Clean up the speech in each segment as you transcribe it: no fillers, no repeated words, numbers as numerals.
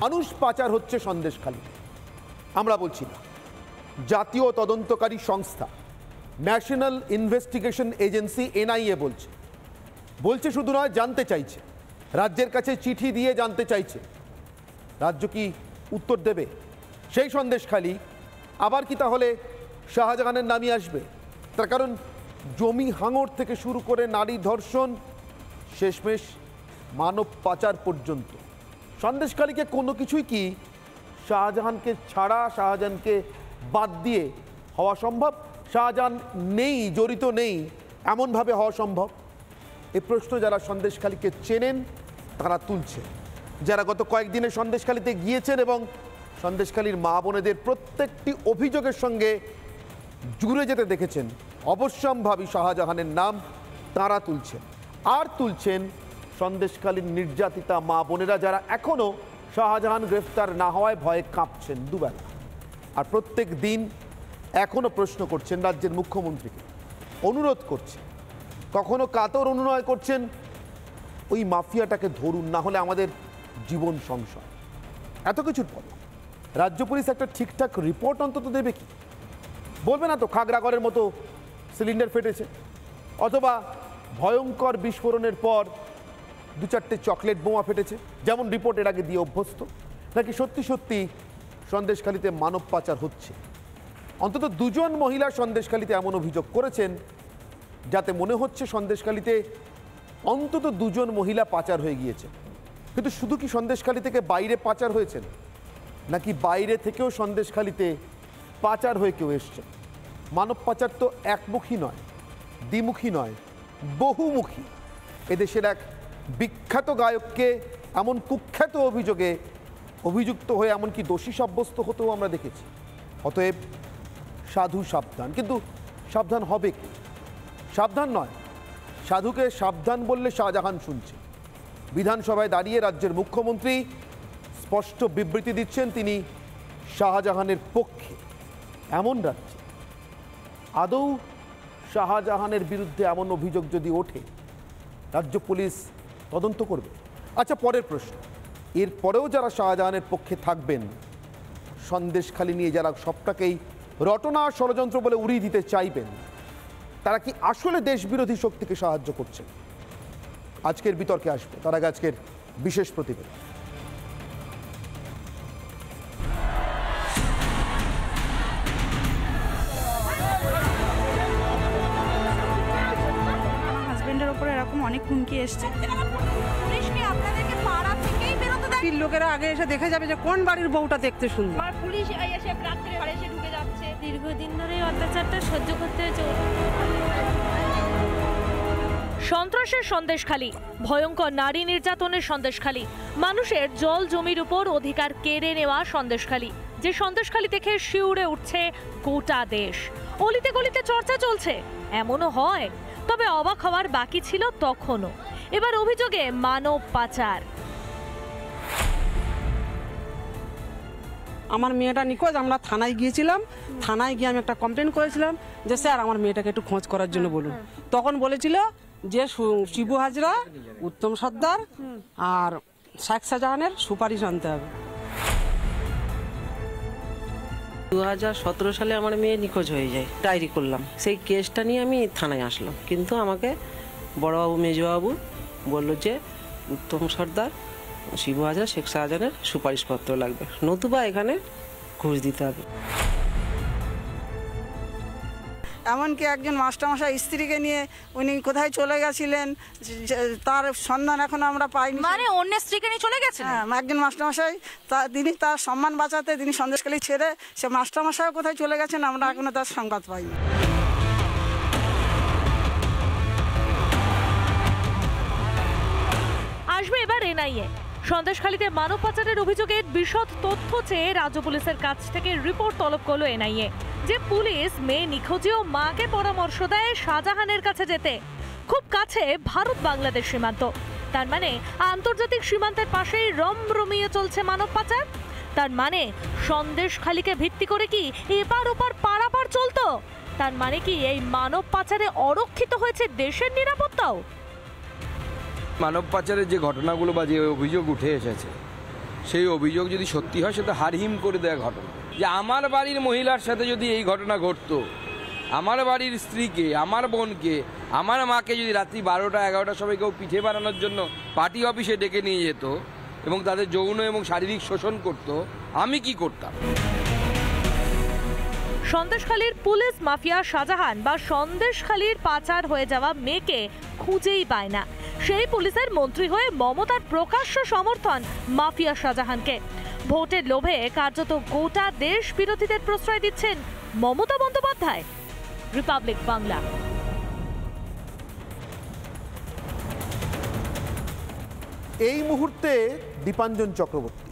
মানুষ পাচার হচ্ছে সন্দেশখালী। আমরা বলছি না, জাতীয় তদন্তকারী সংস্থা ন্যাশনাল ইনভেস্টিগেশন এজেন্সি এনআইএ বলছে শুধু নয়, জানতে চাইছে, রাজ্যের কাছে চিঠি দিয়ে জানতে চাইছে। রাজ্য কি উত্তর দেবে? সেই সন্দেশখালী আবার কি তাহলে শাহজাহানের নামই আসবে? তার কারণ জমি হাঙর থেকে শুরু করে নারী ধর্ষণ, শেষমেশ মানব পাচার পর্যন্ত সন্দেশখালীকে কোনো কিছুই কি শাহজাহানকে ছাড়া, শাহজাহানকে বাদ দিয়ে হওয়া সম্ভব? শাহজাহান নেই, জড়িত নেই, এমনভাবে হওয়া সম্ভব? এই প্রশ্ন যারা সন্দেশখালীকে চেনেন তারা তুলছে। যারা গত কয়েকদিনে সন্দেশখালীতে গিয়েছেন এবং সন্দেশখালীর মা বোনেদের প্রত্যেকটি অভিযোগের সঙ্গে জুড়ে যেতে দেখেছেন, অবশ্যম্ভাবী শাহজাহানের নাম তারা তুলছেন। আর তুলছেন সন্দেশখালীর নির্যাতিতা মা বোনেরা, যারা এখনও শাহজাহান গ্রেফতার না হওয়ায় ভয়ে কাঁপছেন দুবেলা। আর প্রত্যেক দিন এখনও প্রশ্ন করছেন রাজ্যের মুখ্যমন্ত্রীকে, অনুরোধ করছেন, কখনো কাতর অনুনয় করছেন, ওই মাফিয়াটাকে ধরুন, না হলে আমাদের জীবন সংশয়। এত কিছুর পর রাজ্য পুলিশ একটা ঠিকঠাক রিপোর্ট অন্তত দেবে কি? বলবে না তো খাগড়াগড়ের মতো সিলিন্ডার ফেটেছে, অথবা ভয়ঙ্কর বিস্ফোরণের পর 2-4টে চকলেট বোমা ফেটেছে, যেমন রিপোর্টের আগে দিয়ে অভ্যস্ত। নাকি সত্যি সত্যি সন্দেশখালীতে মানব পাচার হচ্ছে? অন্তত 2জন মহিলা সন্দেশখালীতে এমন অভিযোগ করেছেন যাতে মনে হচ্ছে সন্দেশখালীতে অন্তত 2জন মহিলা পাচার হয়ে গিয়েছে। কিন্তু শুধু কি সন্দেশখালী থেকে বাইরে পাচার হয়েছেন, নাকি বাইরে থেকেও সন্দেশখালীতে পাচার হয়ে কেউ এসছে? মানব পাচার তো একমুখী নয়, দ্বিমুখী নয়, বহুমুখী। এদেশের এক বিখ্যাত গায়ককে এমন কুখ্যাত অভিযোগে অভিযুক্ত হয়ে এমনকি দোষী সাব্যস্ত হতেও আমরা দেখেছি। অতএব সাধু সাবধান। কিন্তু সাবধান হবে কি? সাবধান নয়, সাধুকে সাবধান বললে শাহজাহান শুনছে। বিধানসভায় দাঁড়িয়ে রাজ্যের মুখ্যমন্ত্রী স্পষ্ট বিবৃতি দিচ্ছেন তিনি শাহজাহানের পক্ষে। এমন রাজ্যে আদৌ শাহজাহানের বিরুদ্ধে এমন অভিযোগ যদি ওঠে, রাজ্য পুলিশ তদন্ত করবে? আচ্ছা, পরের প্রশ্ন, এরপরেও যারা শাহজাহানের পক্ষে থাকবেন, সন্দেশখালী নিয়ে যারা সবটাকেই রটনা ষড়যন্ত্র বলে উড়িয়ে দিতে চাইবেন, তারা কি আসলে দেশবিরোধী শক্তিকে সাহায্য করছে? আজকের বিতর্কে আসবে, তার আগে আজকের বিশেষ প্রতিবেদন। হাজবেন্ডের উপরে এরকম অনেক হুমকি এসছে। লোকেরা আগে এসে দেখে যাবে যে কোন বাড়ির বউটা দেখতে সুন্দর। পুলিশ এসে রাত্রে ঘরে এসে ঢুকে যাচ্ছে। দীর্ঘদিন ধরে অত্যাচারটা সহ্য করতে হয়েছে। সন্ত্রাসের সন্দেশখালী, ভয়ঙ্কর নারী নির্যাতনের সন্দেশখালী, মানুষের জল জমির উপর অধিকার কেড়ে নেওয়া সন্দেশখালী, যে সন্দেশখালী থেকে শিউরে উঠছে গোটা দেশ। অলিতে গলিতে চর্চা চলছে, এমনও হয়। তবে অবাক হওয়ার বাকি ছিল তখনও। এবার অভিযোগে মানব পাচার। আমার মেয়েটা নিখোঁজ, আমরা থানায় গিয়েছিলাম। থানায় গিয়ে আমি একটা কমপ্লেন করেছিলাম যে স্যার আমার মেয়েটাকে একটু খোঁজ করার জন্য বলুন। তখন বলেছিল যে শিবু হাজরা, উত্তম সর্দার আর শেখ শাহজাহানের সুপারিশ আনতে হবে। 2017 সালে আমার মেয়ে নিখোঁজ হয়ে যায়, ডায়েরি করলাম। সেই কেসটা নিয়ে আমি থানায় আসলাম, কিন্তু আমাকে বড়বাবু মেজবাবু বললো যে উত্তম সর্দার, শিবু হাজরা, শেখ শাহজাহানের সুপারিশপত্র লাগবে, নতুবা এখানে ঘুষ দিতে হবে। এমনকি একজন মাস্টারমশাই স্ত্রীকে নিয়ে উনি কোথায় চলে গেছিলেন তার সন্ধান এখন আমরা পাইনি। মানে অন্য স্ত্রীকে নিয়ে চলে গেছেন? হ্যাঁ, একজন মাস্টারমশাই তিনি তার সম্মান বাঁচাতে তিনি সন্দেশখালী ছেড়ে সে মাস্টারমশাইও কোথায় চলে গেছেন আমরা এখনো তার সংবাদ পাইনি। আসবে এবার এনআইএ। সন্দেশখালীতে মানব পাচারের অভিযোগের বিশদ তথ্য চেয়ে রাজ্য পুলিশের কাছ থেকে রিপোর্ট তলব করলো এনআইএ। যে পুলিশ মেয়ে নিখোঁজেও মাকে পরামর্শ দেয় শাহজাহানের কাছে যেতে। খুব কাছে ভারত বাংলাদেশ সীমান্ত, তার মানে আন্তর্জাতিক সীমান্তের পাশেই রমরমিয়ে চলছে মানব পাচার। তার মানে সন্দেশখালীকে ভিত্তি করে কি এপার ওপার পারাপার চলতো? তার মানে কি এই মানব পাচারে অরক্ষিত হয়েছে দেশের নিরাপত্তাও? মানব পাচারের যে ঘটনাগুলো বা যে অভিযোগ উঠে এসেছে, সেই অভিযোগ যদি সত্যি হয় সেটা হারহিম করে দেওয়া ঘটনা। যে আমার বাড়ির মহিলার সাথে যদি এই ঘটনা ঘটতো, আমার বাড়ির স্ত্রীকে, আমার বোনকে, আমার মাকে যদি রাত্রি 12টা 11টার সময় কেউ পিঠে বানানোর জন্য পার্টি অফিসে ডেকে নিয়ে যেত এবং তাদের যৌন এবং শারীরিক শোষণ করত, আমি কি করতাম? সন্দেশখালীর পুলিশ মাফিয়া শাহজাহান বা সন্দেশখালীর পাচার হয়ে যাওয়া মেয়েকে খুঁজেই পায় না। সেই পুলিশের মন্ত্রী হয়ে মমতার প্রকাশ্য সমর্থন মাফিয়া শাহজাহানকে। ভোটের লোভে কার্যত গোটা দেশ বিরোধীদের প্রশ্রয় দিচ্ছেন মমতা বন্দ্যোপাধ্যায়। রিপাবলিক বাংলা। এই মুহূর্তে দীপাঞ্জন চক্রবর্তী,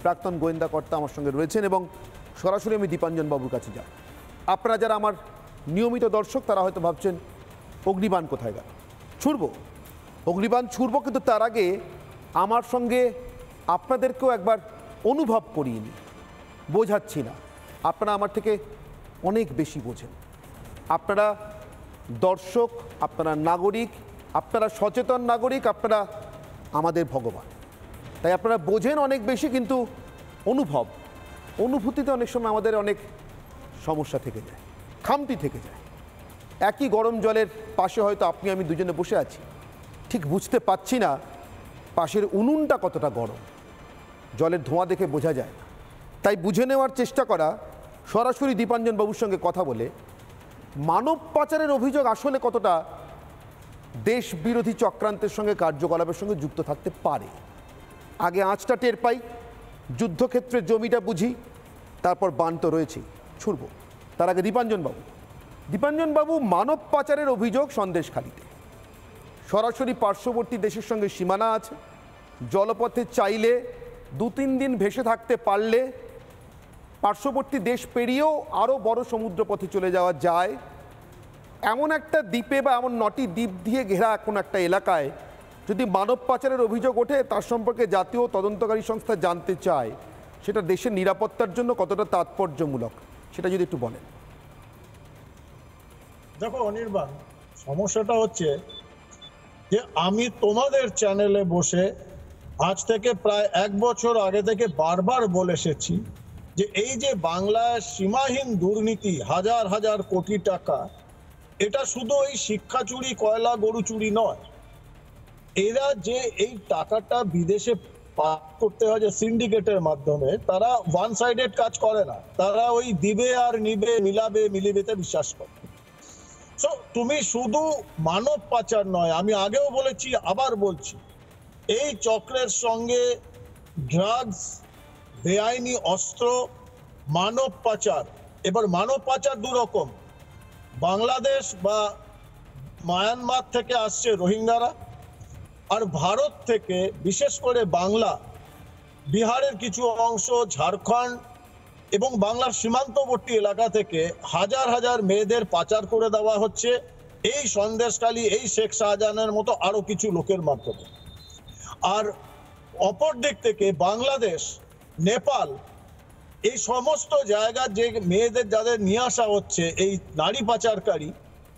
প্রাক্তন গোয়েন্দা কর্তা, আমার সঙ্গে রয়েছেন এবং সরাসরি আমি দীপাঞ্জন বাবুর কাছে যাব। আপনারা যারা আমার নিয়মিত দর্শক তারা হয়তো ভাবছেন অগ্নিবাণ কোথায় গেল, ছুড়ব অগ্নিবাণ ছুড়ব, কিন্তু তার আগে আমার সঙ্গে আপনাদেরকেও একবার অনুভব করিয়ে নিই। বোঝাচ্ছি না, আপনারা আমার থেকে অনেক বেশি বোঝেন। আপনারা দর্শক, আপনারা নাগরিক, আপনারা সচেতন নাগরিক, আপনারা আমাদের ভগবান। তাই আপনারা বোঝেন অনেক বেশি, কিন্তু অনুভূতিতে অনেক সময় আমাদের অনেক সমস্যা থেকে যায়, খামতি থেকে যায়। একই গরম জলের পাশে হয়তো আপনি আমি দুজনে বসে আছি, ঠিক বুঝতে পাচ্ছি না পাশের উনুনটা কতটা গরম, জলের ধোঁয়া দেখে বোঝা যায় না। তাই বুঝে নেওয়ার চেষ্টা করা, সরাসরি দীপাঞ্জন বাবুর সঙ্গে কথা বলে মানব পাচারের অভিযোগ আসলে কতটা দেশ বিরোধী চক্রান্তের সঙ্গে, কার্যকলাপের সঙ্গে যুক্ত থাকতে পারে। আগে আঁচটা টের পাই, যুদ্ধক্ষেত্রে জমিটা বুঝি, তারপর বান তো রয়েছেই, ছুড়ব। তার আগে দীপাঞ্জন বাবু, মানব পাচারের অভিযোগ সন্দেশখালীতে, সরাসরি পার্শ্ববর্তী দেশের সঙ্গে সীমানা আছে, জলপথে চাইলে 2-3 দিন ভেসে থাকতে পারলে পার্শ্ববর্তী দেশ পেরিয়েও আরও বড় সমুদ্রপথে চলে যাওয়া যায়। এমন একটা দ্বীপে বা এমন 9টি দ্বীপ দিয়ে ঘেরা কোনো একটা এলাকায় যদি মানব পাচারের অভিযোগ ওঠে, তার সম্পর্কে জাতীয় তদন্তকারী সংস্থা জানতে চায়, সেটা দেশের নিরাপত্তার জন্য কতটা তাৎপর্যমূলক, সেটা যদি একটু বলেন। দেখো অনির্বাণ, সমস্যাটা হচ্ছে যে আমি তোমাদের চ্যানেলে বসে আজ থেকে প্রায় 1 বছর আগে থেকে বারবার বলে এসেছি যে এই যে বাংলায় সীমাহীন দুর্নীতি, হাজার হাজার কোটি টাকা, এটা শুধু এই শিক্ষা চুরি, কয়লা, গরু চুরি নয়। এরা যে এই টাকাটা বিদেশে পাস করতে হয় যে সিন্ডিকেটের মাধ্যমে, তারা ওয়ান সাইডেড কাজ করে না, তারা ওই দিবে আর নিবে, মিলাবে মিলিবেতে বিশ্বাস করে। সো তুমি শুধু মানব পাচার নয়, আমি আগেও বলেছি আবার বলছি, এই চক্রের সঙ্গে ড্রাগস, বেআইনি অস্ত্র, মানব পাচার। এবার মানব পাচার 2 রকম, বাংলাদেশ বা মায়ানমার থেকে আসছে রোহিঙ্গারা, আর ভারত থেকে বিশেষ করে বাংলা, বিহারের কিছু অংশ, ঝাড়খণ্ড এবং বাংলার সীমান্তবর্তী এলাকা থেকে হাজার হাজার মেয়েদের পাচার করে দেওয়া হচ্ছে এই সন্দেশখালী, এই শেখ শাহজাহানের মতো আরো কিছু লোকের মাধ্যমে। আর অপর দিক থেকে বাংলাদেশ, নেপাল, এই সমস্ত জায়গার যে মেয়েদের যাদের নিয়ে আসা হচ্ছে এই নারী পাচারকারী,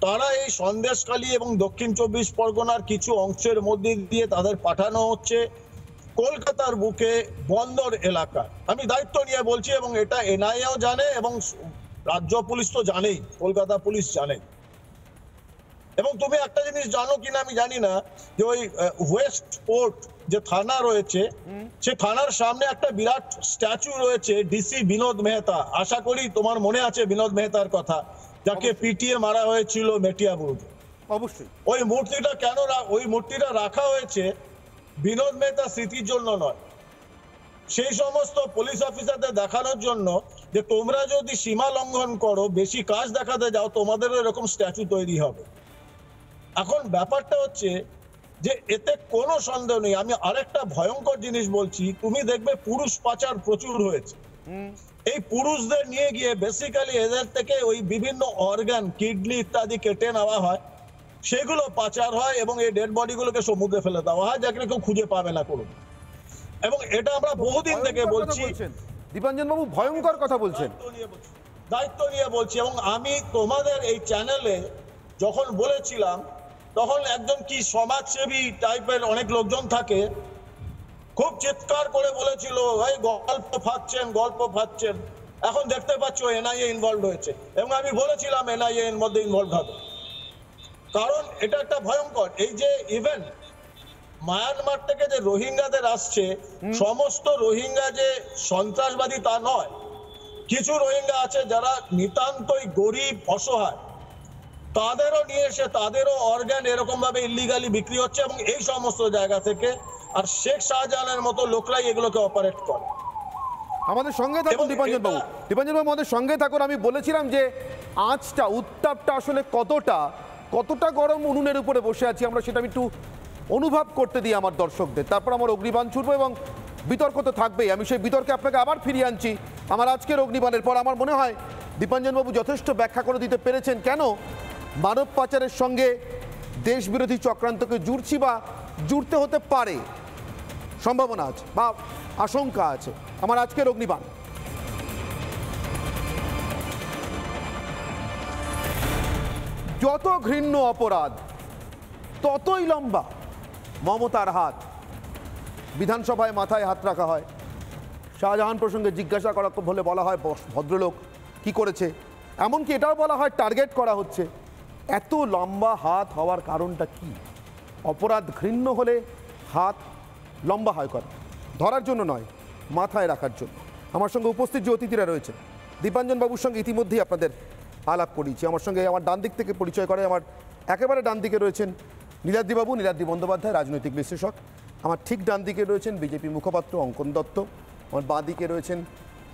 তারা এই সন্দেশখালী এবং দক্ষিণ 24 পরগনার কিছু অংশের মধ্যে দিয়ে তাদের পাঠানো হচ্ছে কলকাতার বুকে বন্দর এলাকা। আমি দায়িত্ব নিয়ে বলছি এবং এটা এনআইএও জানে এবং রাজ্য পুলিশ তো জানেই, কলকাতা পুলিশ জানে। এবং তুমি একটা জিনিস জানো কিনা আমি জানি না, যে ওই ওয়েস্ট পোর্ট যে থানা রয়েছে, সে থানার সামনে একটা বিরাট স্ট্যাচু রয়েছে ডিসি বিনোদ মেহতা। আশা করি তোমার মনে আছে বিনোদ মেহতার কথা, যাকে পিটিয়ে মারা হয়েছিল মেটিয়াবুরুতে। অবশ্যই ওই মূর্তিটা কেন, ওই মূর্তিটা রাখা হয়েছে বিনোদ মেহতা স্মৃতির জন্য নয়, সেই সমস্ত পুলিশ অফিসারদের দেখানোর জন্য যে তোমরা যদি সীমা লঙ্ঘন করো, বেশি কাজ দেখাতে যাও, তোমাদের এরকম স্ট্যাচু তৈরি হবে। এখন ব্যাপারটা হচ্ছে যে এতে কোনো সন্দেহ নেই। আমি আরেকটা ভয়ঙ্কর জিনিস বলছি, তুমি দেখবে পুরুষ পাচার প্রচুর হয়েছে। এই পুরুষদের নিয়ে গিয়ে বেসিক্যালি এদের থেকে ওই বিভিন্ন অর্গান, কিডনি ইত্যাদি কেটে নেওয়া হয়, সেগুলো পাচার হয় এবং এই ডেড বডিগুলোকে সমুদ্রে ফেলে দেওয়া হয়, যাকে কেউ খুঁজে পাবে না কোনো। এবং এটা আমরা বহুদিন থেকে বলছি। দীপাঞ্জন বাবু ভয়ঙ্কর কথা বলছেন, দায়িত্ব নিয়ে বলছি। এবং আমি তোমাদের এই চ্যানেলে যখন বলেছিলাম, তখন একজন কি সমাজসেবী টাইপের অনেক লোকজন থাকে, খুব চিৎকার করে বলেছিল ভাই গল্প ফাঁদছেন। এখন দেখতে পাচ্ছ এনআইএ ইনভলভ হয়েছে, এবং আমি বলেছিলাম এনআইএ এর মধ্যে ইনভলভ হবে, কারণ এটা একটা ভয়ঙ্কর। এই যে ইভেন মায়ানমার থেকে যে রোহিঙ্গাদের আসছে, সমস্ত রোহিঙ্গা যে সন্ত্রাসবাদী তা নয়। কিছু রোহিঙ্গা আছে যারা নিতান্তই গরিব অসহায়, তাদেরও নিয়ে এসে তাদেরও অর্গান এরকম ভাবে ইলিগালি বিক্রি হচ্ছে, এবং এই সমস্ত জায়গা থেকে আর শেখ শাহজাহানের মতো লোকরাই এগুলোকে অপারেট করে। আমাদের সঙ্গে থাকুন দীপাঞ্জন বাবু, আমাদের সঙ্গে থাকুন। আমি বলেছিলাম যে আঁচটা, উত্তাপটা আসলে কতটা গরম উনুনের উপরে বসে আছি আমরা, সেটা আমি একটু অনুভব করতে দিই আমার দর্শকদের, তারপর আমার অগ্নিবাণ ছুড়বো এবং বিতর্ক তো থাকবেই। আমি সেই বিতর্কে আপনাকে আবার ফিরিয়ে আনছি আমার আজকের অগ্নিবাণের পর। আমার মনে হয় দীপাঞ্জনবাবু যথেষ্ট ব্যাখ্যা করে দিতে পেরেছেন কেন মানব পাচারের সঙ্গে দেশবিরোধী চক্রান্তকে জুড়ছি বা জুড়তে হতে পারে, সম্ভাবনা আছে বা আশঙ্কা আছে। আমার আজকের অগ্নিবাণ। যত ঘৃণ্য অপরাধ ততই লম্বা মমতার হাত। বিধানসভায় মাথায় হাত রাখা হয়, শাহজাহান প্রসঙ্গে জিজ্ঞাসা করা হলে বলা হয় ভদ্রলোক কি করেছে, এমনকি এটাও বলা হয় টার্গেট করা হচ্ছে। এত লম্বা হাত হওয়ার কারণটা কি? অপরাধ ঘৃণ্য হলে হাত লম্বা হয় করে, ধরার জন্য নয়, মাথায় রাখার জন্য। আমার সঙ্গে উপস্থিত যে অতিথিরা রয়েছে, দীপাঞ্জন বাবুর সঙ্গে ইতিমধ্যেই আপনাদের আলাপ করিয়েছি। আমার সঙ্গে আমার ডান দিক থেকে পরিচয় করে, আমার একেবারে ডান দিকে রয়েছেন নীলাদ্রি বাবু, নীলাদ্রি বন্দ্যোপাধ্যায়, রাজনৈতিক বিশ্লেষক। আমার ঠিক ডান দিকে রয়েছেন বিজেপি মুখপাত্র অঙ্কন দত্ত। আমার বাঁ দিকে রয়েছেন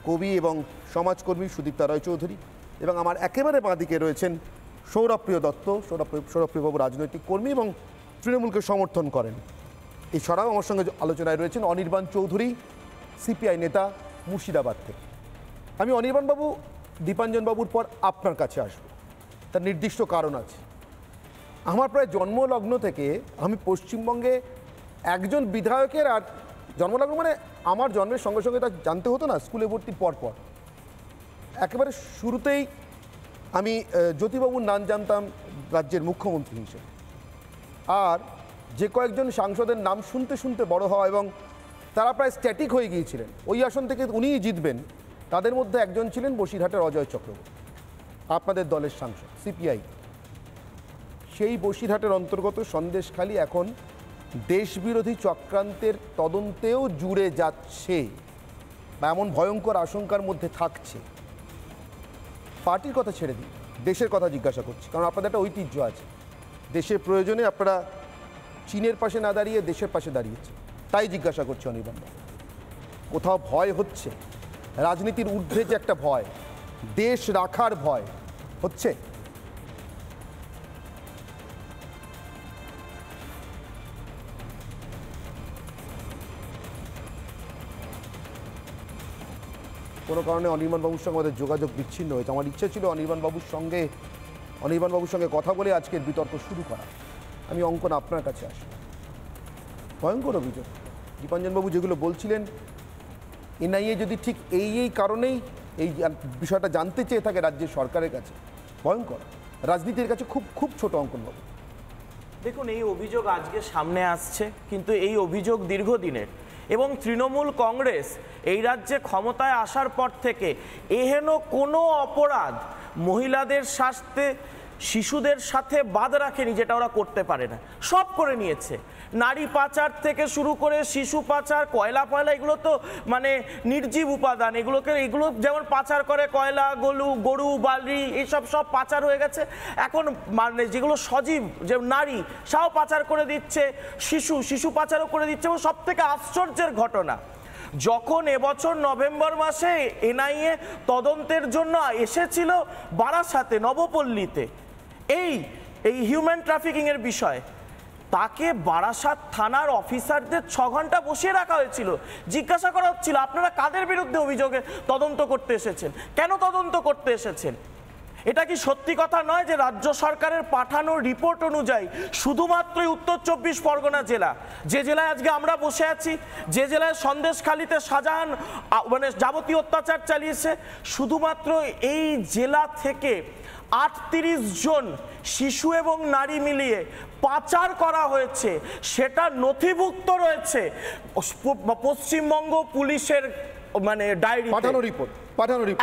কবি এবং সমাজকর্মী সুদীপ্তা রায় চৌধুরী, এবং আমার একেবারে বাঁ দিকে রয়েছেন সৌরভপ্রিয় দত্ত। সৌরভপ্রিয়বাবু রাজনৈতিক কর্মী এবং তৃণমূলকে সমর্থন করেন। এছাড়াও আমার সঙ্গে আলোচনায় রয়েছেন অনির্বাণ চৌধুরী, সিপিআই নেতা, মুর্শিদাবাদ থেকে। আমি অনির্বাণবাবু দীপাঞ্জনবাবুর পর আপনার কাছে আসব, তার নির্দিষ্ট কারণ আছে। আমার প্রায় জন্মলগ্ন থেকে আমি পশ্চিমবঙ্গে একজন বিধায়কের, আর জন্মলগ্ন মানে আমার জন্মের সঙ্গে সঙ্গে তা জানতে হতো না, স্কুলে ভর্তির পরপর একেবারে শুরুতেই আমি জ্যোতিবাবুর নাম জানতাম রাজ্যের মুখ্যমন্ত্রী হিসেবে, আর যে কয়েকজন সাংসদের নাম শুনতে শুনতে বড় হওয়া এবং তারা প্রায় স্ট্যাটিক হয়ে গিয়েছিলেন, ওই আসন থেকে উনিই জিতবেন, তাদের মধ্যে একজন ছিলেন বসিরহাটের অজয় চক্রবর্তী, আপনাদের দলের সাংসদ, সিপিআই। সেই বসিরহাটের অন্তর্গত সন্দেশখালী এখন দেশবিরোধী চক্রান্তের তদন্তেও জুড়ে যাচ্ছে বা এমন ভয়ঙ্কর আশঙ্কার মধ্যে থাকছে। পার্টির কথা ছেড়ে দিই, দেশের কথা জিজ্ঞাসা করছি, কারণ আপনাদের একটা ঐতিহ্য আছে, দেশের প্রয়োজনে আপনারা চীনের পাশে না দাঁড়িয়ে দেশের পাশে দাঁড়িয়েছে। তাই জিজ্ঞাসা করছি অনির্বাণ, কোথাও ভয় হচ্ছে? রাজনীতির ঊর্ধ্বে যে একটা ভয়, দেশ রাখার ভয় হচ্ছে? কোনো কারণে অনির্বাণবাবুর সঙ্গে আমাদের যোগাযোগ বিচ্ছিন্ন হয়েছে। আমার ইচ্ছে ছিল অনির্বাণবাবুর সঙ্গে কথা বলে আজকের বিতর্ক শুরু করা। আমি অঙ্কন আপনার কাছে আসি। ভয়ঙ্কর অভিযোগ দীপাঞ্জনবাবু যেগুলো বলছিলেন, এনআইএ যদি ঠিক এই কারণেই এই বিষয়টা জানতে চেয়ে থাকে রাজ্যের সরকারের কাছে, ভয়ঙ্কর। রাজনীতির কাছে খুব খুব ছোট অঙ্কনবাবু। দেখুন, এই অভিযোগ আজকে সামনে আসছে, কিন্তু এই অভিযোগ দীর্ঘদিনের, এবং তৃণমূল কংগ্রেস এই রাজ্যে ক্ষমতায় আসার পর থেকে এহেন কোনো অপরাধ মহিলাদের স্বাস্থ্যে, শিশুদের সাথে বাদ রাখেনি যেটা ওরা করতে পারে না, সব করে নিয়েছে। নারী পাচার থেকে শুরু করে শিশু পাচার, কয়লা এগুলো তো মানে নির্জীব উপাদান, এগুলো যেমন পাচার করে কয়লা, গরু, বালি, এইসব সব পাচার হয়ে গেছে। এখন মানে যেগুলো সজীব, যে নারী, সাও পাচার করে দিচ্ছে, শিশু পাচারও করে দিচ্ছে। এবং সব থেকে আশ্চর্যের ঘটনা, যখন এবছর নভেম্বর মাসে এনআইএ তদন্তের জন্য এসেছিল বারাসাতে, নবপল্লীতে, এই হিউম্যান ট্রাফিকিং এর বিষয়, তাকে বারাসাত থানার অফিসারদের 6 ঘন্টা বসিয়ে রাখা হয়েছিল। জিজ্ঞাসা করা হচ্ছিল, আপনারা কাদের বিরুদ্ধে অভিযোগে তদন্ত করতে এসেছেন, কেন তদন্ত করতে এসেছেন? এটা কি সত্যি কথা নয় যে রাজ্য সরকারের পাঠানো রিপোর্ট অনুযায়ী শুধুমাত্রই উত্তর 24 পরগনা জেলা, যে জেলায় আজকে আমরা বসে আছি, যে জেলায় সন্দেশখালীতে শাহজাহান মানে যাবতীয় অত্যাচার চালিয়েছে, শুধুমাত্র এই জেলা থেকে 38 জন শিশু এবং নারী মিলিয়ে পাচার করা হয়েছে, সেটা নথিভুক্ত রয়েছে পশ্চিমবঙ্গ পুলিশের মানে ডায়েরি, পাঠানো রিপোর্ট,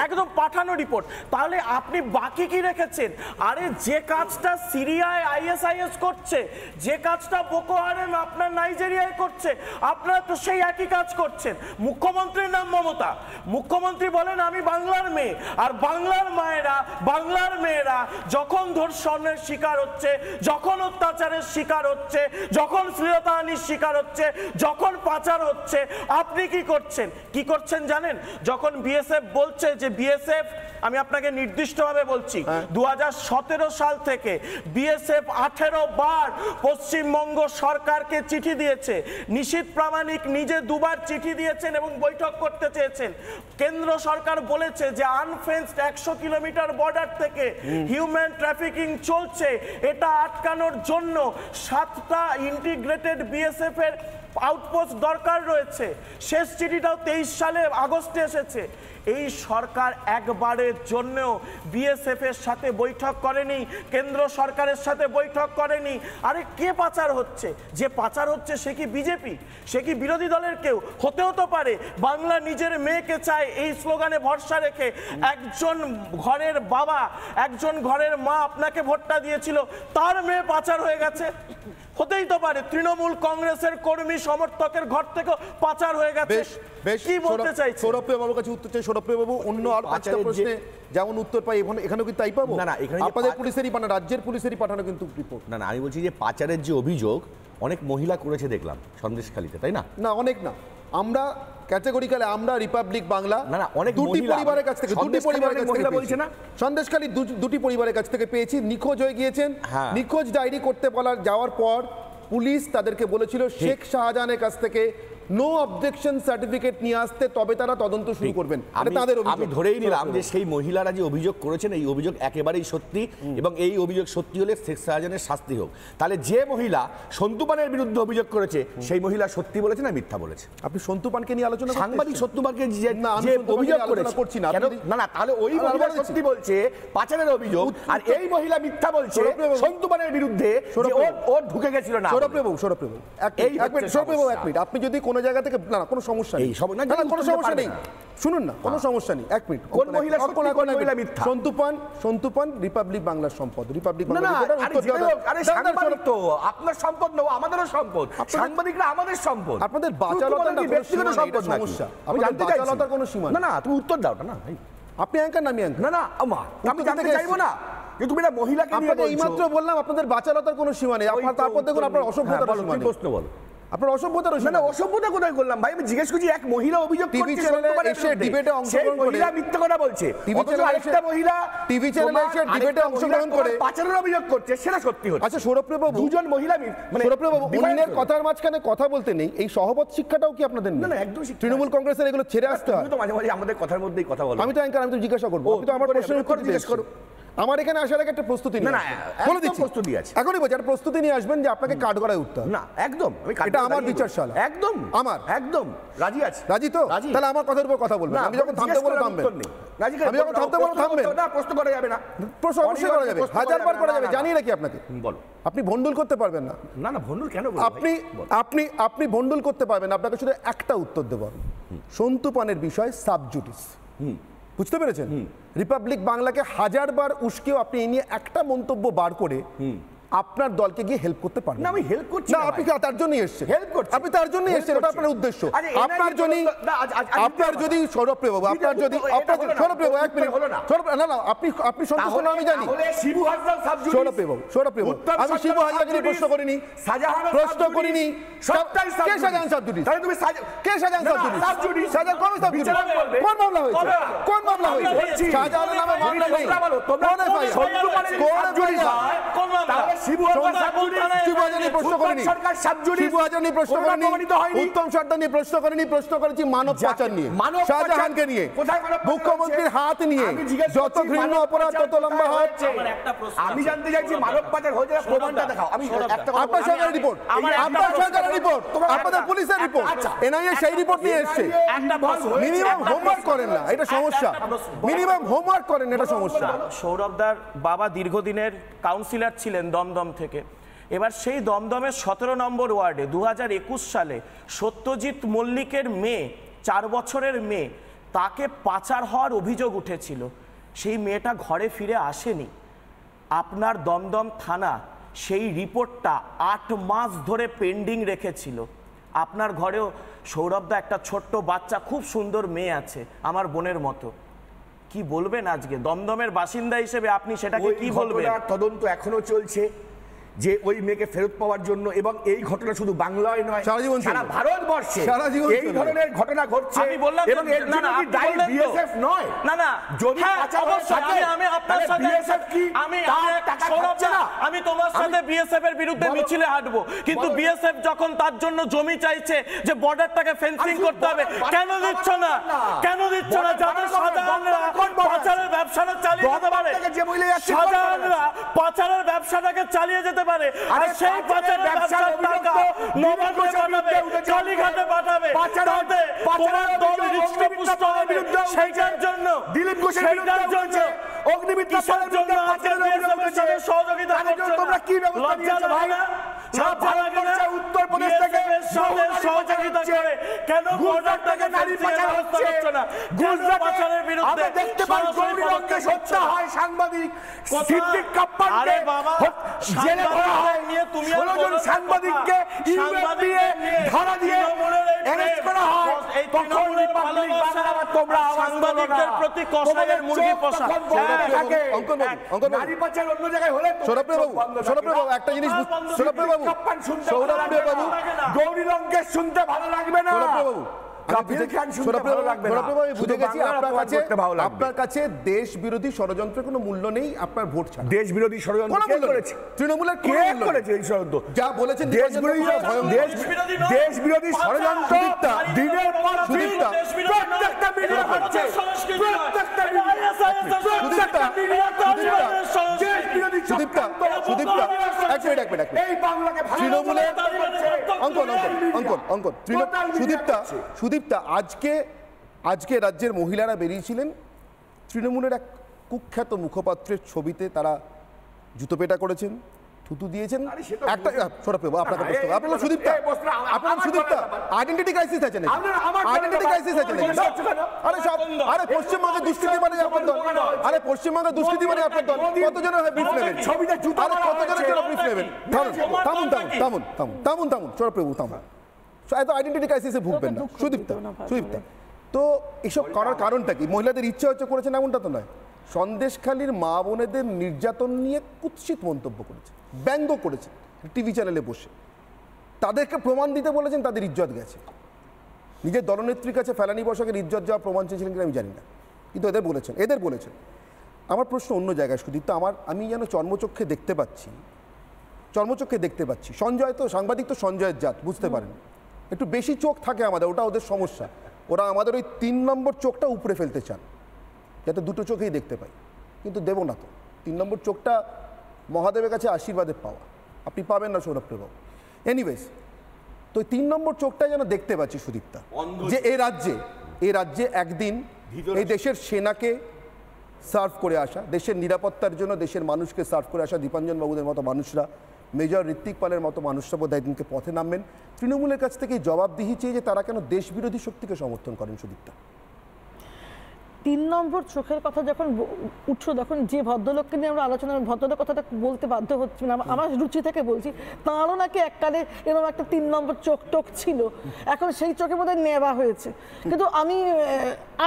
একদম পাঠানো রিপোর্ট। তাহলে আপনি বাকি কি রেখেছেন? আরে যে কাজটা সিরিয়ায় ISIS করছে, যে কাজটা বোকো হারাম আপনার নাইজেরিয়ায় করছে, আপনারা তো সেই একই কাজ করছেন। মুখ্যমন্ত্রীর নাম মমতা, মুখ্যমন্ত্রী বলেন আমি বাংলার মেয়ে, আর বাংলার মায়েরা, বাংলার মেয়েরা যখন ধর্ষণের শিকার হচ্ছে, যখন অত্যাচারের শিকার হচ্ছে, যখন শ্লীলতাহানির শিকার হচ্ছে, যখন পাচার হচ্ছে, আপনি কি করছেন? কি করছেন জানেন? যখন বিএসএফ বলছে যে বিএসএফ, আমি আপনাকে নির্দিষ্টভাবে বলছি, 2017 সাল থেকে বিএসএফ 18 বার পশ্চিমবঙ্গ সরকারকে চিঠি দিয়েছে। নিশীথ প্রামাণিক নিজে 2 বার চিঠি দিয়েছেন এবং বৈঠক করতে চেয়েছেন। কেন্দ্র সরকার বলেছে যে আনফেন্সড 100 কিলোমিটার বর্ডার থেকে হিউম্যান ট্রাফিকিং চলছে, এটা আটকানোর জন্য 7টা ইন্টিগ্রেটেড বিএসএফ এর আউটপোস্ট দরকার রয়েছে। শেষ চিঠিটাও 23 সালে আগস্টে এসেছে। এই সরকার একবারের জন্যও বিএসএফ এর সাথে বৈঠক করেনি, কেন্দ্র সরকারের সাথে বৈঠক করেনি। আরে কে পাচার হচ্ছে? যে পাচার হচ্ছে সে কি বিজেপি? সে কি বিরোধী দলের কেউ? হতেও তো পারে। বাংলা নিজের মেয়েকে চায়, এই স্লোগানে ভরসা রেখে একজন ঘরের বাবা, একজন ঘরের মা আপনাকে ভোটটা দিয়েছিল, তার মেয়ে পাচার হয়ে গেছে। হতেই তো পারে তৃণমূল কংগ্রেসের কর্মী সমর্থকের ঘর থেকে পাচার হয়ে গেছে। কি বলতে চাইছেন? সৌরভপ্রিয় বাবুর কাছে উত্তর চাই। সৌরভপ্রিয় বাবু, অন্য আর 5টা প্রশ্নে যেমন উত্তর পাই এখানেও কি তাই পাবো? না, এখানে আপনাদের পুলিশেরই পাঠানো, রাজ্যের পুলিশেরই পাঠানো কিন্তু রিপোর্ট। না, আমি বলছি যে পাচারের যে অভিযোগ অনেক মহিলা করেছে দেখলাম সন্দেশখালীতে, তাই না? না, অনেক না, আমরা ক্যাটাগরিক্যালি আমরা রিপাবলিক বাংলা না অনেক দুটি পরিবারের কাছ থেকে, দুটি পরিবারের কাছ থেকে বলছে না, সন্দেশখালী দুটি পরিবারের কাছ থেকে পেয়েছি। নিখোঁজ হয়ে গিয়েছেন, নিখোঁজ ডায়েরি করতে যাওয়ার পর পুলিশ তাদেরকে বলেছিল শেখ শাহজাহানের কাছ থেকে নো অবজেকশন সার্টিফিকেট নিয়ে আসতে, তবে তারা তদন্ত শুরু করবেন। আমি ধরেই নিলাম যে সেই মহিলারা যে অভিযোগ করেছেন এই অভিযোগ একেবারেই সত্যি, এবং এই অভিযোগ সত্যি হলে শেখ শাহজাহানের শাস্তি হোক। তাহলে যে মহিলা সন্তুপানের বিরুদ্ধে অভিযোগ করেছে সেই মহিলা সত্যি বলেছে না মিথ্যা বলেছে? আপনি সন্তুপানকে নিয়ে আলোচনা, সাংবাদিক সন্তুপানকে যে অভিযোগ করেছে করছি না, না তাহলে ওই মহিলা সত্যি বলছে পাচারের অভিযোগ, আর এই মহিলা মিথ্যা বলছে সন্তুপানের বিরুদ্ধে ও ঢুকে গেছিল না। সৌরভপ্রিয়, এক মিনিট, আপনি যদি কোনো জায়গা থেকে, না কোনো সমস্যা নেই, কোনো সমস্যা নেই, শুনুন না, কোনো সমস্যা নেই, এক মিনিট। কোন মহিলা সত্যি, কোন মহিলা মিথ্যা? সন্তুপান রিপাবলিক বাংলার সম্পদ, রিপাবলিক বাংলা। আরে সাংবাদিক তো আপনার সম্পদ নয়, আমাদেরও সম্পদ, সাংবাদিকরা আমাদের সম্পদ। আপনাদের বাচালতার ব্যক্তিগত সম্পদ সমস্যা, আমি জানতে চাইছি বাচালতার কোনো সীমা না। তুমি উত্তর দাও না ভাই। আপনি অ্যাঙ্কার না, আমি অ্যাঙ্কার। না আমি জানতে চাইবো না যে তুমি একটা মহিলাকে নিয়ে বলছো। এইমাত্র বললাম আপনাদের বাচালতার কোনো সীমা নেই, তারপর দেখুন আপনার অসভ্যতার সীমা নেই। প্রশ্ন বলো, আপনার অসভ্যতার সীমা। না অসভ্যতা কোথায় করলাম ভাই? আমি জিজ্ঞেস করছি এক মহিলা অভিযোগ টিভি চ্যানেলে এসে ডিবেটে অংশগ্রহণ করে মহিলা মিথ্যা কথা বলছে, টিভি চ্যানেলে একটা মহিলা টিভি চ্যানেলে এসে ডিবেটে অংশগ্রহণ করে পাচারের অভিযোগ করছে, সেটা সত্যি হচ্ছে। আচ্ছা সৌরভপ্রিয় বাবু, দুজন মহিলা মানে সৌরভপ্রিয় বাবু, অন্যের কথার মাঝখানে কথা বলতে নেই, এই সহবত শিক্ষাটাও কি আপনাদের নেই? না একদম। তৃণমূল কংগ্রেসের এগুলো ছেড়ে আসতে হয়। তুমি তো মাঝে মাঝে আমাদের কথার মধ্যেই কথা বলো। আমি তো অ্যাঙ্কার, আমি তো জিজ্ঞাসা করবো, আপনি তো আমার প্রশ্নের উত্তর জিজ্ঞেস করো। আমার এখানে আসার আগে একটা প্রস্তুতি নিয়ে, না বলে দিচ্ছি প্রস্তুতি আছে, এখনই বলছি, একটা প্রস্তুতি নিয়ে আসবেন যে আপনাকে কাঠগড়ায় উঠতে হবে। না একদম, এটা আমার বিচারশালা, একদম আমার, একদম রাজি আছে। রাজি তো? তাহলে আমার কথার উপর কথা বলবেন, আমি যখন থামতে বলবো থামবেন, আমি যখন থামতে বলবো থামবেন। না প্রশ্ন করা যাবে না, প্রশ্ন অবশ্যই করা যাবে, 1000বার করা যাবে, জানিয়ে রাখি আপনাকে। বলো। আপনি ভন্ডুল করতে পারবেন না। না ভন্ডুল কেন? আপনি ভন্ডুল করতে পারবেন, আপনাকে শুধু একটা উত্তর দেব। সন্তুপানের বিষয় সাবজুডিস, বুঝতে পেরেছেন? রিপাবলিক বাংলাকে 1000বার উস্কেও আপনি এই নিয়ে একটা মন্তব্য বার করে আপনার দলকে গিয়ে হেল্প করতে পারবেন না। আমি হেল্প করছি না, আপনি তার জন্যই এসেছেন, হেল্প করছি, আপনি তার জন্যই এসেছেন, ওটা আপনার উদ্দেশ্য। আপনার যদি সৌরভপ্রিয় বাবু, আপনার যদি সৌরভপ্রিয় বাবু, এক মিনিট, না আপনি সন্তুষ্ট না আমি জানি। সৌরভপ্রিয় বাবু, আমি শিবু হাজরাকে নিয়ে প্রশ্ন করিনি, কে শাহজাহান সাবজুডিস? কে শাহজাহান সাবজুডিস? শাহজাহান কোন সাবজুডিস? কোন মামলা হয়েছে? কোন মামলা হয়েছে? শাহজাহানের নামে মামলা নেই, কোন এফআইআর? শিবু হাজার নিয়ে প্রশ্ন করেনি, শিবু হাজার নিয়ে প্রশ্ন করেনি, উত্তম সর্দার নিয়ে প্রশ্ন করেনি, প্রশ্ন করেছি মানব পাচার নিয়ে, শাহজাহানকে নিয়ে, মুখ্যমন্ত্রীর হাত নিয়ে। যত ঘৃণ্য অপরাধ তত লম্বা হয়। আমি জানতে চাইছি মানব পাচার হয়ে যাওয়ার প্রমাণটা দেখাও। আমি আপনার সরকারের রিপোর্ট, আপনার সরকারের রিপোর্ট, আপনাদের পুলিশের রিপোর্ট, এনআইএ সেই রিপোর্ট নিয়ে এসছে। মিনিমাম হোমওয়ার্ক করেন না, এটা সমস্যা। মিনিমাম হোমওয়ার্ক করেন, এটা সমস্যা। সৌরভদার বাবা দীর্ঘদিনের কাউন্সিলর ছিলেন দমদম থেকে। এবার সেই দমদমের 17 নম্বর ওয়ার্ডে 2021 সালে সত্যজিৎ মল্লিকের মেয়ে, 4 বছরের মেয়ে, তাকে পাচার হওয়ার অভিযোগ উঠেছিল। সেই মেয়েটা ঘরে ফিরে আসেনি। আপনার দমদম থানা সেই রিপোর্টটা 8 মাস ধরে পেন্ডিং রেখেছিল। আপনার ঘরেও সৌরভদা একটা ছোট্ট বাচ্চা, খুব সুন্দর মেয়ে আছে, আমার বোনের মতো। কি বলবেন আজকে দমদমের বাসিন্দা হিসেবে আপনি সেটাকে কি বলবেন? তদন্ত এখনো চলছে যে ওই মেয়েকে ফেরত পাওয়ার জন্য, এবং এই ঘটনা শুধু বাংলায় নয়, সারা ভারতবর্ষে এই ধরনের ঘটনা ঘটছে। আমি বললাম এবং এর জন্য কি দায়ী বিএসএফ নয়? না না, যদি আমি আপনার সাথে বিএসএফ কি আমি তোমার সাথে বিএসএফ এর বিরুদ্ধে মিছিলে হাঁটবো, কিন্তু বিএসএফ যখন তার জন্য জমি চাইছে যে বর্ডারটাকে ফেন্সিং করতে হবে, কেন দিচ্ছ না? কেন দিচ্ছ না? যাতে সাধারণরা পাচারের ব্যবসাটা চালিয়ে যেতে পারে, সাধারণরা পাচারের ব্যবসাটাকে চালিয়ে যেতে পারে। আর সেই পাচারের ব্যবসার টাকা নবান্নে পাঠাবে, কালীঘাটে পাঠাবে, তাতে তোমার দল হৃষ্টপুষ্ট হবে। সেইটার জন্য দিলীপ ঘোষের সেইটার জন্য অগ্নিমিত্রের জন্য আজকে বিএসএফের সাথে সহযোগিতা করছে। তোমরা কি ব্যবস্থা নিয়েছো ভাই? উত্তরপ্রদেশ থেকে সহযোগিতা করে কেন বর্ডারটাকে নারী পাচার হচ্ছে না? গুজরাট পাচারের বিরুদ্ধে দেখতে পাই গৌরীরঙ্গে হত্যা হয় সাংবাদিক সিদ্দিক কাপ্পানকে জেলে ভরা হয়। তুমি 16 জন সাংবাদিককে ইউএপিএ ধারা দিয়ে অ্যারেস্ট করা হয়। তখন রিপাবলিক বাংলা তোমরা সাংবাদিকদের প্রতি কষায়ের মুরগি পোষা নারী পাচার অন্য জায়গায় হলে সৌরভবাবু একটা জিনিস, সৌরভবাবু গৌরীরঙ্গে শুনতে ভালো লাগবে না, আপনার কাছে দেশ বিরোধী ষড়যন্ত্রের কোনো মূল্য নেই, আপনার ভোট ছাড়া। দেশ বিরোধী ষড়যন্ত্র কে করেছে? তৃণমূলের কে করেছে এই ষড়যন্ত্র? যা বলেছেন দেশ বিরোধী ষড়যন্ত্র দিনের পর দিন প্রত্যেকটা মিডিয়া হচ্ছে, প্রত্যেকটা এই বাংলাকে সুদীপ্তা আজকে রাজ্যের মহিলারা বেরিয়েছিলেন তৃণমূলের এক কুখ্যাত মুখপাত্রের ছবিতে, তারা জুতো পেটা করেছেন, থুতু দিয়েছেন। একটা আপনার সুদীপ্তা আইডেন্টিটি ক্রাইসিস আছে নাকি? আইডেন্টিটি ক্রাইসিস আছে নাকি? আরে পশ্চিমবঙ্গের দুষ্কৃতি মানে আপনার দল, আরে পশ্চিমবঙ্গের দুষ্কৃতি মানে আপনার দল। কতজনের ব্রিফ নেবেন? আরে কতজনের জন্য ব্রিফ নেবেন? থামুন সৌরভবাবু থামুন। এত আইডেন্টিটি ক্রাইসিসে ভুগবেন না সুদীপ্তা। তো এসব করার কারণটা কি? মহিলাদের ইচ্ছা হচ্ছে করেছেন এমনটা তো নয়। সন্দেশখালীর মা বোনেদের নির্যাতন নিয়ে কুৎসিত মন্তব্য করেছে, ব্যঙ্গ করেছে টিভি চ্যানেলে বসে, তাদেরকে প্রমাণ দিতে বলেছেন, তাদের ইজ্জত গেছে। নিজের দলনেত্রীর কাছে ফেলানি বসাকের ইজ্জত যাওয়ার প্রমাণ চেয়েছিলেন কিনা আমি জানি না, কিন্তু এদের বলেছেন। আমার প্রশ্ন অন্য জায়গায় সুদীপ্তা, আমি যেন চর্মচক্ষে দেখতে পাচ্ছি। সঞ্জয় তো সাংবাদিক, তো সঞ্জয়ের জাত, বুঝতে পারেন, একটু বেশি চোখ থাকে আমাদের, ওটা ওদের সমস্যা। ওরা আমাদের ওই 3 নম্বর চোখটা উপরে ফেলতে চান, যাতে দুটো চোখেই দেখতে পাই, কিন্তু দেবো না তো। 3 নম্বর চোখটা মহাদেবের কাছে আশীর্বাদের পাওয়া, আপনি পাবেন না সৌরভবাবু। এনিওয়েজ, তো 3 নম্বর চোখটা যেন দেখতে পাচ্ছি সুদীপ্তা, যে এই রাজ্যে একদিন এই দেশের সেনাকে সার্ভ করে আসা, দেশের নিরাপত্তার জন্য দেশের মানুষকে সার্ভ করে আসা দীপাঞ্জন বাবুদের মতো মানুষরা, মেজর ঋত্বিক পালের মতো মানুষরা বোধহয় দিনকে পথে নামবেন। তৃণমূলের কাছ থেকে জবাবদিহি চেয়ে যে তারা কেন দেশ বিরোধী শক্তিকে সমর্থন করেন সুদীপ্তা? 3 নম্বর চোখের কথা যখন উঠছো, তখন যে ভদ্রলোককে নিয়ে আমরা আলোচনা, ভদ্রলোক কথাটা বলতে বাধ্য হচ্ছে না, আমার রুচি থেকে বলছি, তাঁরও নাকি এককালে এরকম একটা 3 নম্বর চোখ ছিল, এখন সেই চোখে বোধহয় নেওয়া হয়েছে। কিন্তু আমি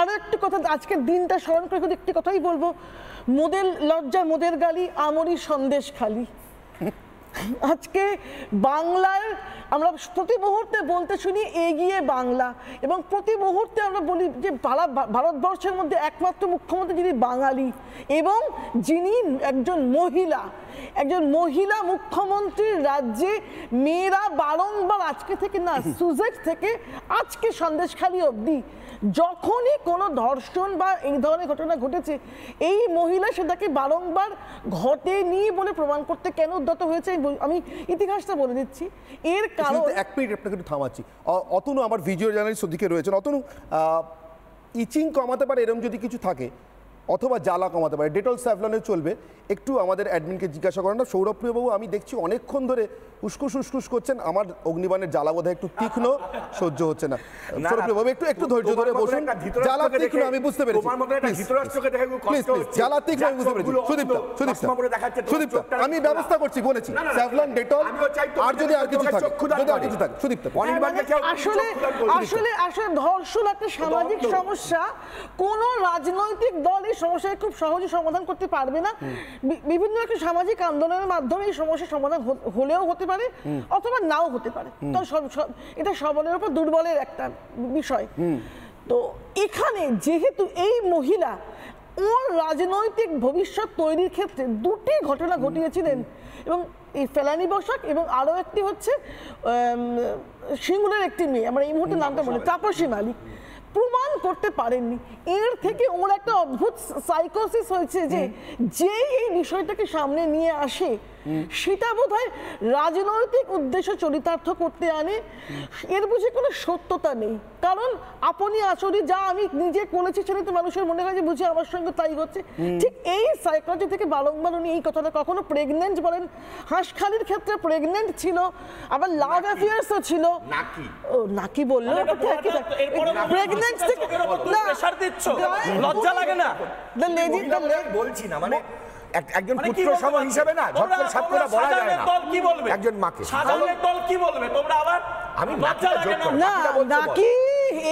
আরও একটি কথা, আজকের দিনটা স্মরণ করে একটি কথাই বলবো, মোদের লজ্জা মোদের গালি, আমরি সন্দেশ খালি। আজকে বাংলার আমরা প্রতি মুহূর্তে বলতে শুনি এগিয়ে বাংলা, এবং প্রতি মুহূর্তে আমরা বলি যে ভারতবর্ষের মধ্যে একমাত্র মুখ্যমন্ত্রী যিনি বাঙালি এবং যিনি একজন মহিলা মুখ্যমন্ত্রীর রাজ্যে মেয়েরা বারংবার আজকে থেকে না সুজেট থেকে আজকে সন্দেশখালী অবধি যখনই কোনো ধর্ষণ বা এই ধরনের ঘটনা ঘটেছে এই মহিলা সেটাকে বারংবার ঘটেনি বলে প্রমাণ করতে কেন উদ্যত হয়েছে আমি ইতিহাসটা বলে দিচ্ছি। এর কারণ এক মিনিট আপনাকে একটু থামাচ্ছি। অতনু আমার ভিডিও জার্নালিস্ট ওদিকে রয়েছেন। অতনু, ইচিং কমাতে পারে এরকম যদি কিছু থাকে, অথবা জ্বালা কমাতে পারে, ডেটল স্যাভলনে চলবে, একটু আমাদের অ্যাডমিনকে জিজ্ঞাসা করেন না। সৌরভপ্রিয়বাবু আমি দেখছি অনেকক্ষণ ধরে উস্কুস করছেন, আমার অগ্নিবাণের জ্বালা বোধহয় একটু তীক্ষ্ণ, সহ্য হচ্ছে না। সৌরভপ্রিয়বাবু একটু ধৈর্য ধরে বসুন। জ্বালা তীক্ষ্ণ আমি বুঝতে পেরেছি, জ্বালা তীক্ষ্ণ আমি বুঝতে পেরেছি। সুদীপ্ত আমি ব্যবস্থা করছি, বলেছি স্যাভলন, ডেটল, আর যদি আর কিছু থাকে, সুদীপ্ত। আসলে ধর্ষণ একটা সামাজিক সমস্যা, কোন রাজনৈতিক দল এই সমস্যাকে খুব সহজে সমাধান করতে পারবে না। বিভিন্ন রকম সামাজিক আন্দোলনের মাধ্যমে এই সমস্যার সমাধান হলেও হতে পারে অথবা নাও হতে পারে, তো এটা সবলের উপর দুর্বলের একটা বিষয়। তো এখানে যেহেতু এই মহিলা ওর রাজনৈতিক ভবিষ্যৎ তৈরির ক্ষেত্রে দুটি ঘটনা ঘটিয়েছিলেন, এবং এই ফেলানি বসাক এবং আরো একটি হচ্ছে সিঙ্গুরের একটি মেয়ে, আমার এই মুহূর্তে নামটা বলে, তাপসী মালিক, প্রমাণ করতে পারেননি। এর থেকে ওর একটা অদ্ভুত সাইকোসিস হয়েছে যে এই বিষয়টাকে সামনে নিয়ে আসে সেটা বোধহয় রাজনৈতিক উদ্দেশ্য চরিতার্থ করতে আনে, এর বুঝে কোনো সত্যতা নেই। কারণ আপনি আসলে যা আমি নিজে করেছি সেটা তো মানুষের মনে হয় যে বুঝে আমার সঙ্গে তাই হচ্ছে। ঠিক এই সাইকোলজি থেকে বারংবার উনি এই কথাটা, কখনো প্রেগনেন্ট বলেন, হাঁসখালির ক্ষেত্রে প্রেগনেন্ট ছিল, আবার লাভ অ্যাফেয়ার্সও ছিল, নাকি বললো প্রেগনেন্ট থেকে লজ্জা লাগে না? বলছি না, মানে একজন পুত্র সম হিসেবে না ঝটপট সাপ করে বলা যায় না। দল কি বলবে? একজন মাকে সাধারণ দল কি বলবে? তোমরা আবার আমি নাকি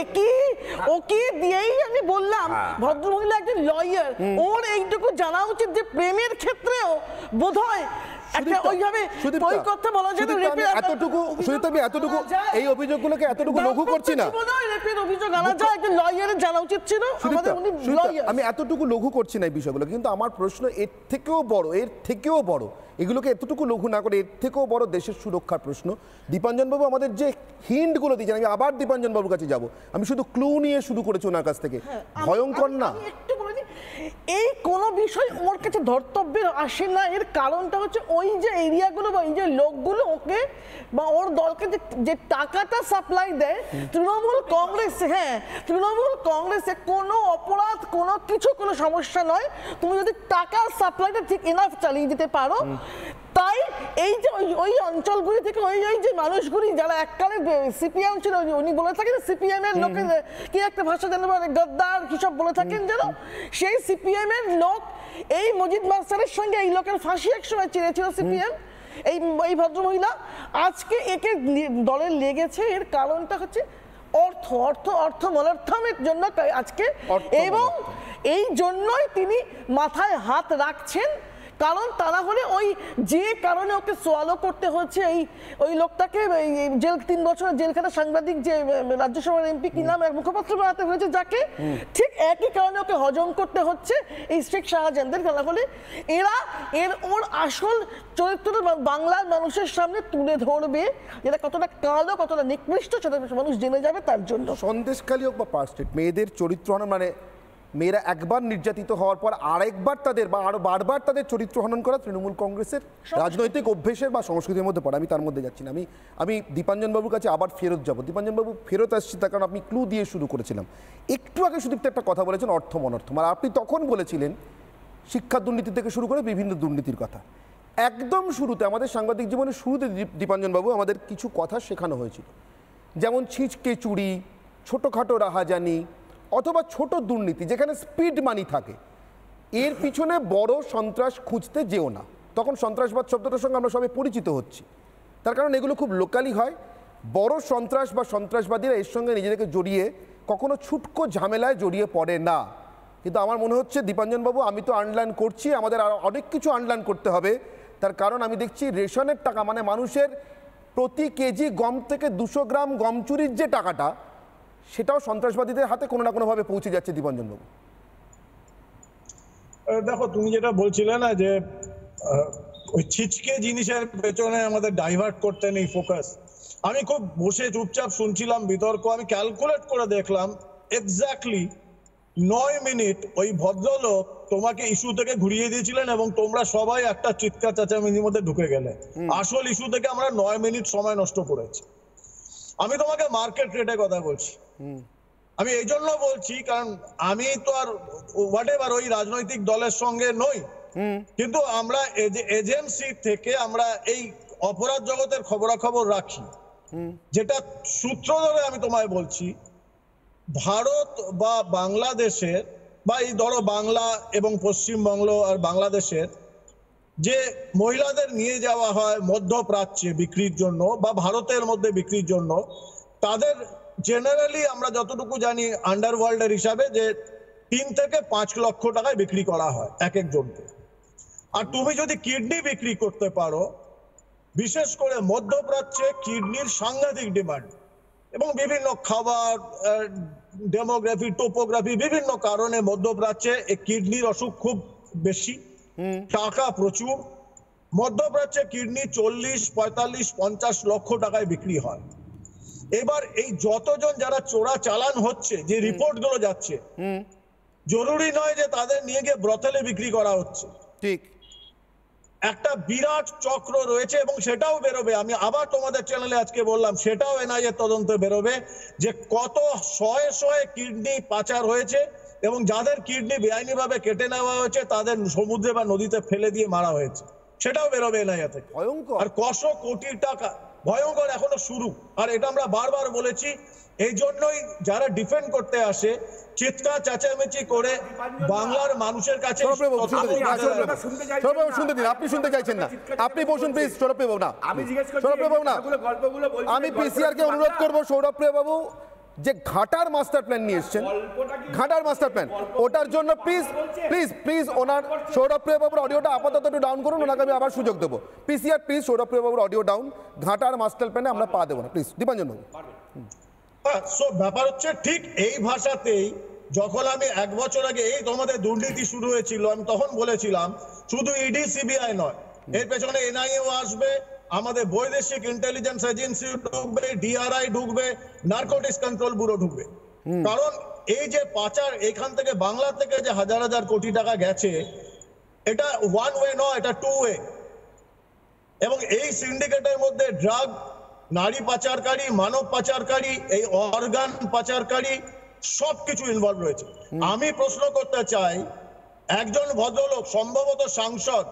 একই ওকে দিয়েই আমি বললাম ভদ্রমহিলা একজন লয়ার, ওর এইটুকু জানা উচিত যে প্রেমের ক্ষেত্রেও বোধহয় এই অভিযোগগুলোকে এতটুকু লঘু করছি না, আমি এতটুকু লঘু করছি না এই বিষয়গুলো, কিন্তু আমার প্রশ্ন এর থেকেও বড় এগুলোকে এতটুকু লঘু না করে এর থেকেও বড় দেশের সুরক্ষার প্রশ্ন। দীপাঞ্জনবাবু আমাদের যে হিন্টগুলো দিয়েছেন, আমি আবার দীপাঞ্জনবাবুর কাছে যাব, আমি শুধু ক্লু নিয়ে শুরু করেছি ওনার কাছ থেকে, ভয়ঙ্কর না? এই কোনো বিষয় ওর কাছে ধর্তব্যের আসে না। এর কারণটা হচ্ছে ওই যে এরিয়াগুলো বা এই যে লোকগুলো ওকে বা ওর দলকে যে টাকাটা সাপ্লাই দেয়, তৃণমূল কংগ্রেসে কোনো অপরাধ কোনো কিছু কোনো সমস্যা নয়, তুমি যদি টাকার সাপ্লাইটা ঠিক এনাফ চালিয়ে দিতে পারো। তাই এই যে ওই অঞ্চলগুলি থেকে ওই যে মানুষগুলি যারা এককালে সিপিএম ছিল, উনি বলে থাকেন সিপিএম এর লোকের কি একটা ভাষা জানো, গদ্দার কি সব বলে থাকেন যেন, সেই সিপিএম এর লোক এই মজিদ মাস্টারের সঙ্গে এই লোকের ফাঁসি একসময় চেয়েছিল সিপিএম, এই ভদ্রমহিলা আজকে একে দলে লেগেছে। এর কারণটা হচ্ছে অর্থ মলার্থমের জন্য আজকে, এবং এই জন্যই তিনি মাথায় হাত রাখছেন। কারণ তারা হলে ওই যে কারণে ওকে সোয়ালো করতে হচ্ছে, ওই লোকটাকে জেল 3 বছরের জেলখানা সাংবাদিক যে রাজ্যসভার এমপি কি নাম এক মুখপাত্র বানাতে হয়েছে যাকে, ঠিক একই কারণে ওকে হজম করতে হচ্ছে এই শেখ শাহজাহানদের। তারা হলে ওর আসল চরিত্র বাংলার মানুষের সামনে তুলে ধরবে, যেটা কতটা কালো কতটা নিকৃষ্ট সেটা মানুষ জেনে যাবে। তার জন্য সন্দেশখালী হোক বা পার্ক স্ট্রিট, মেয়েদের চরিত্র মানে মেয়েরা একবার নির্যাতিত হওয়ার পর আরেকবার তাদের বা আরো বারবার তাদের চরিত্র হনন করা তৃণমূল কংগ্রেসের রাজনৈতিক অভ্যেসের বা সংস্কৃতির মধ্যে পড়ে। আমি তার মধ্যে যাচ্ছি না। আমি দীপাঞ্জনবাবুর কাছে আবার ফেরত যাব। দীপাঞ্জনবাবু ফেরত আসছি তার কারণ আপনি ক্লু দিয়ে শুরু করেছিলাম। একটু আগে শুধু একটা কথা বলেছেন অর্থ মনর্থম, আর আপনি তখন বলেছিলেন শিক্ষা দুর্নীতি থেকে শুরু করে বিভিন্ন দুর্নীতির কথা। একদম শুরুতে আমাদের সাংবাদিক জীবনের শুরুতে দীপাঞ্জনবাবু আমাদের কিছু কথা শেখানো হয়েছিল, যেমন ছিঁচকে চুরি, ছোটোখাটো রাহাজানি অথবা ছোট দুর্নীতি যেখানে স্পিড মানি থাকে, এর পিছনে বড় সন্ত্রাস খুঁজতে যেও না। তখন সন্ত্রাসবাদ শব্দটার সঙ্গে আমরা সবাই পরিচিত হচ্ছি, তার কারণ এগুলো খুব লোকালি হয়। বড় সন্ত্রাস বা সন্ত্রাসবাদীরা এর সঙ্গে নিজেদেরকে জড়িয়ে কখনো ছুটকো ঝামেলায় জড়িয়ে পড়ে না। কিন্তু আমার মনে হচ্ছে দীপাঞ্জনবাবু, আমি তো আনলার্ন করছি, আমাদের আরও অনেক কিছু আনলার্ন করতে হবে। তার কারণ আমি দেখছি রেশনের টাকা, মানে মানুষের প্রতি কেজি গম থেকে 200 গ্রাম গম চুরির যে টাকাটা, সেটাও সন্ত্রাসবাদীদের হাতে কোনো না কোনোভাবে পৌঁছে যাচ্ছে। দীপঞ্জনবাবু, দেখো তুমি যেটা বলছিলে না যে ওই ছিচকে জিনিসের পেছনে আমাদের ডাইভার্ট করতে নেই ফোকাস, আমি খুব বসে চুপচাপ শুনছিলাম বিতর্ক, আমি ক্যালকুলেট করে দেখলাম এক্স্যাক্টলি 9 মিনিট ওই ভদ্রলোক তোমাকে ইস্যু থেকে ঘুরিয়ে দিয়েছিলেন এবং তোমরা সবাই একটা চিৎকার চেঁচামেচির মধ্যে ঢুকে গেলে। আসল ইস্যু থেকে আমরা 9 মিনিট সময় নষ্ট করেছি। আমি তোমাকে মার্কেট রেটে কথা বলছি, আমি এই জন্য বলছি কারণ আমি তো আর হোয়াটএভার ওই রাজনৈতিক দলের সঙ্গে নই, কিন্তু আমরা এজেন্সি থেকে আমরা এই অপরাধ জগতের খবরাখবর রাখি, যেটা সূত্র ধরে আমি তোমায় বলছি ভারত বা বাংলাদেশের বা এই ধরো বাংলা এবং পশ্চিমবঙ্গ আর বাংলাদেশের যে মহিলাদের নিয়ে যাওয়া হয় মধ্যপ্রাচ্যে বিক্রির জন্য বা ভারতের মধ্যে বিক্রির জন্য, তাদের জেনারেলি আমরা যতটুকু জানি আন্ডারওয়ার্ল্ডের হিসাবে যে 3 থেকে 5 লক্ষ টাকায় বিক্রি করা হয় এক একজনকে। আর তুমি যদি কিডনি বিক্রি করতে পারো, বিশেষ করে মধ্যপ্রাচ্যে কিডনির সাংঘাতিক ডিমান্ড এবং বিভিন্ন খাবার, ডেমোগ্রাফি, টোপোগ্রাফি, বিভিন্ন কারণে মধ্যপ্রাচ্যে এই কিডনির অসুখ খুব বেশি, টাকা প্রচুর। মধ্যপ্রাচ্যে কিডনি 40, 45, 50 লক্ষ টাকায় বিক্রি হয়। এবার এই যতজন যারা চোরা চালান হচ্ছে, যে রিপোর্ট গুলো যাচ্ছে, জরুরি নয় যে তাদের নিয়ে গিয়ে ব্রথেলে বিক্রি করা হচ্ছে, ঠিক একটা বিরাট চক্র রয়েছে এবং সেটাও বেরোবে। আমি আবার তোমাদের চ্যানেলে আজকে বললাম, সেটাও এনআইএ তদন্তে বেরোবে যে কত শয়ে কিডনি পাচার হয়েছে এবং যাদের কিডনি বেআইনি ভাবে কেটে নেওয়া হয়েছে তাদের সমুদ্রে বা নদীতে ফেলে দিয়ে মারা হয়েছে, সেটাও বেরোবে এনআইএ থেকে। আর কত কোটি টাকা, ভয়ঙ্কর, এখনো শুরু। আর এটা আমরা বারবার বলেছি, এই জন্যই যারা ডিফেন্ড করতে আসে চিৎকার চেঁচামেচি করে বাংলার মানুষের কাছে। শুনতে দিন, আপনি শুনতে চাইছেন না, আপনি বসুন প্লিজ। সৌরভপ্রিয় বাবু না, সৌরভপ্রিয় বাবু না, আমি পিসিআর কে অনুরোধ করবো, সৌরভপ্রিয় বাবু যে ঘাটার মাস্টার প্ল্যান নিয়ে এসছেন, ঘাটার মাস্টার প্ল্যান, ওটার জন্য প্লিজ প্লিজ প্লিজ ওনার সৌরভপ্রিয় বাবুর অডিওটা আপাতত একটু ডাউন করুন, ওনাকে আমি আবার সুযোগ দেবো। পিসিআর প্লিজ সৌরভপ্রিয় বাবুর অডিও ডাউন, ঘাটার মাস্টার প্ল্যানে আমরা পা দেবো না প্লিজ। দীপঞ্জন বাবু, ব্যাপার হচ্ছে ঠিক এই ভাষাতেই যখন আমি 1 বছর আগে এই তোমাদের দুর্নীতি শুরু হয়েছিল, আমি তখন বলেছিলাম শুধু ইডি সিবিআই নয়, এর পেছনে এনআইএও আসবে, আমাদের বৈদেশিক ইন্টেলিজেন্স এজেন্সি ঢুকবে, ডিআরআই ঢুকবে, নার্কোটিক্স কন্ট্রোল ব্যুরো ঢুকবে। কারণ এই যে পাচার এখান থেকে বাংলা থেকে যে হাজার হাজার কোটি টাকা গেছে, এটা 1 ওয়ে নয়, এটা 2 ওয়ে। এবং এই সিন্ডিকেটের মধ্যে ড্রাগ, নারী পাচারকারী, মানব পাচারকারী, এই অর্গান পাচারকারী সবকিছু ইনভলভ রয়েছে। আমি প্রশ্ন করতে চাই, একজন ভদ্রলোক সম্ভবত সাংসদ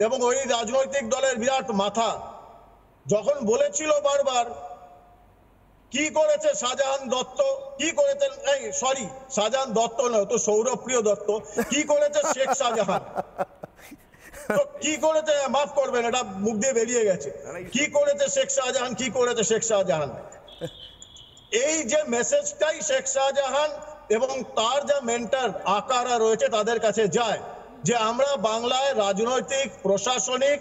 এবং ওই রাজনৈতিক দলের বিরাট মাথা যখন বলেছিল বারবার কি করেছে শাহজাহান দত্ত, কি করেছেন, এই সরি শাহজাহান দত্ত নয়, তো সৌরভপ্রিয় দত্ত, কি করেছে শেখ শাহজাহান, কি করেছে, মাফ করবেন এটা মুখ দিয়ে বেরিয়ে গেছে, কি করেছে শেখ শাহজাহান, কি করেছে শেখ শাহজাহান। এই যে মেসেজটাই শেখ শাহজাহান এবং তার যে মেন্টর আকারা রয়েছে তাদের কাছে যায়, যে আমরা বাংলায় রাজনৈতিক, প্রশাসনিক,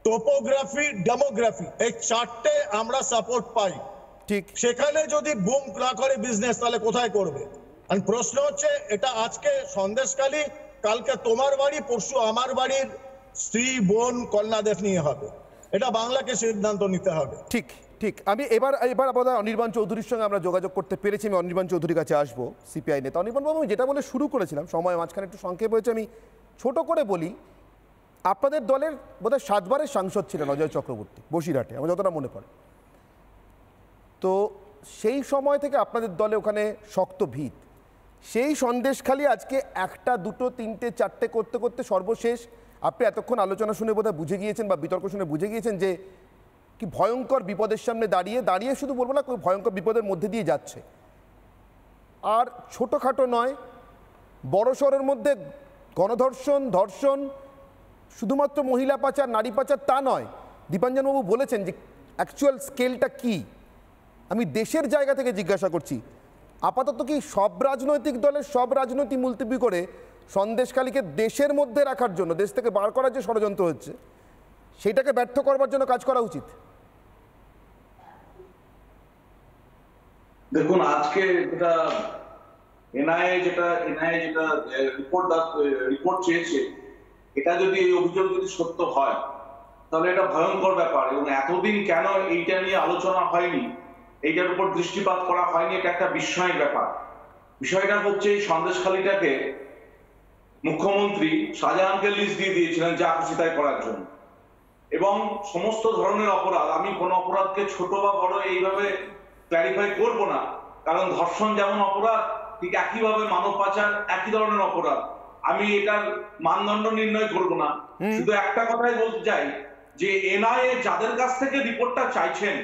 টোপোগ্রাফি, ডেমোগ্রাফি, এই 4টে আমরা সাপোর্ট পাই। ঠিক সেখানে যদি বুম না করে বিজনেস, তাহলে কোথায় করবে? আর প্রশ্ন হচ্ছে, এটা আজকে সন্দেশখালী, কালকে তোমার বাড়ি, পরশু আমার বাড়ির স্ত্রী, বোন, কন্যাদের নিয়ে হবে। এটা বাংলাকে সিদ্ধান্ত নিতে হবে। ঠিক ঠিক। আমি এবার আপনাদের অনির্বাণ চৌধুরীর সঙ্গে আমরা যোগাযোগ করতে পেরেছি, আমি অনির্বাণ চৌধুরীর কাছে আসবো, সিপিআই নেতা। অনির্বাণ বাবু, আমি যেটা বলে শুরু করেছিলাম, সময় মাঝখানে একটু সংক্ষেপ হয়েছে, আমি ছোট করে বলি। আপনাদের দলের বোধহয় 7 বারের সাংসদ ছিলেন অজয় চক্রবর্তী, বসিরহাটে, আমার যতটা মনে পড়ে। তো সেই সময় থেকে আপনাদের দলে ওখানে শক্ত ভিত। সেই সন্দেশখালী আজকে 1টা, 2টো, 3টে, 4টে করতে করতে সর্বশেষ আপনি এতক্ষণ আলোচনা শুনে বোধহয় বুঝে গিয়েছেন বা বিতর্ক শুনে বুঝে গিয়েছেন যে কি ভয়ঙ্কর বিপদের সামনে দাঁড়িয়ে শুধু বলবো না, ভয়ঙ্কর বিপদের মধ্যে দিয়ে যাচ্ছে। আর ছোটোখাটো নয়, বড় শহরের মধ্যে গণধর্ষণ, ধর্ষণ, শুধুমাত্র মহিলা পাচার, নারী পাচার তা নয়। দীপাঞ্জনবাবু বলেছেন যে অ্যাকচুয়াল স্কেলটা কি। আমি দেশের জায়গা থেকে জিজ্ঞাসা করছি, আপাতত কি সব রাজনৈতিক দলের সব রাজনৈতিক মুলতবি করে সন্দেশখালীকে দেশের মধ্যে রাখার জন্য, দেশ থেকে বার করার যে ষড়যন্ত্র হচ্ছে, সেইটাকে ব্যর্থ করবার জন্য কাজ করা উচিত। দেখুন, আজকে যেটা এনআইএ যেটা রিপোর্ট চেয়েছে, এটা যদি এই অভিযোগ যদি সত্য হয় তাহলে এটা ভয়ঙ্কর ব্যাপার। এবং এতদিন কেন এইটা নিয়ে আলোচনা হয়নি, এইটার উপর দৃষ্টিপাত করা হয়নি, এটা একটা বিস্ময়ের ব্যাপার। বিষয়টা হচ্ছে এই সন্দেশখালিটাকে মুখ্যমন্ত্রী শাহজাহানকে লিস্ট দিয়ে দিয়েছিলেন যা খুশি তাই করার জন্য, এবং সমস্ত ধরনের অপরাধ, আমি কোনো অপরাধকে ছোট বা বড় এইভাবে ক্ল্যারিফাই করব না, কারণ ধর্ষণ যেমন অপরাধ ঠিক একইভাবে মানব পাচার একই ধরনের অপরাধ, আমি এটার মানদণ্ড নির্ণয় করব না। শুধু একটা কথাই বলতে চাই যে এনআইএ যাদের কাছ থেকে রিপোর্টটা চাইছেন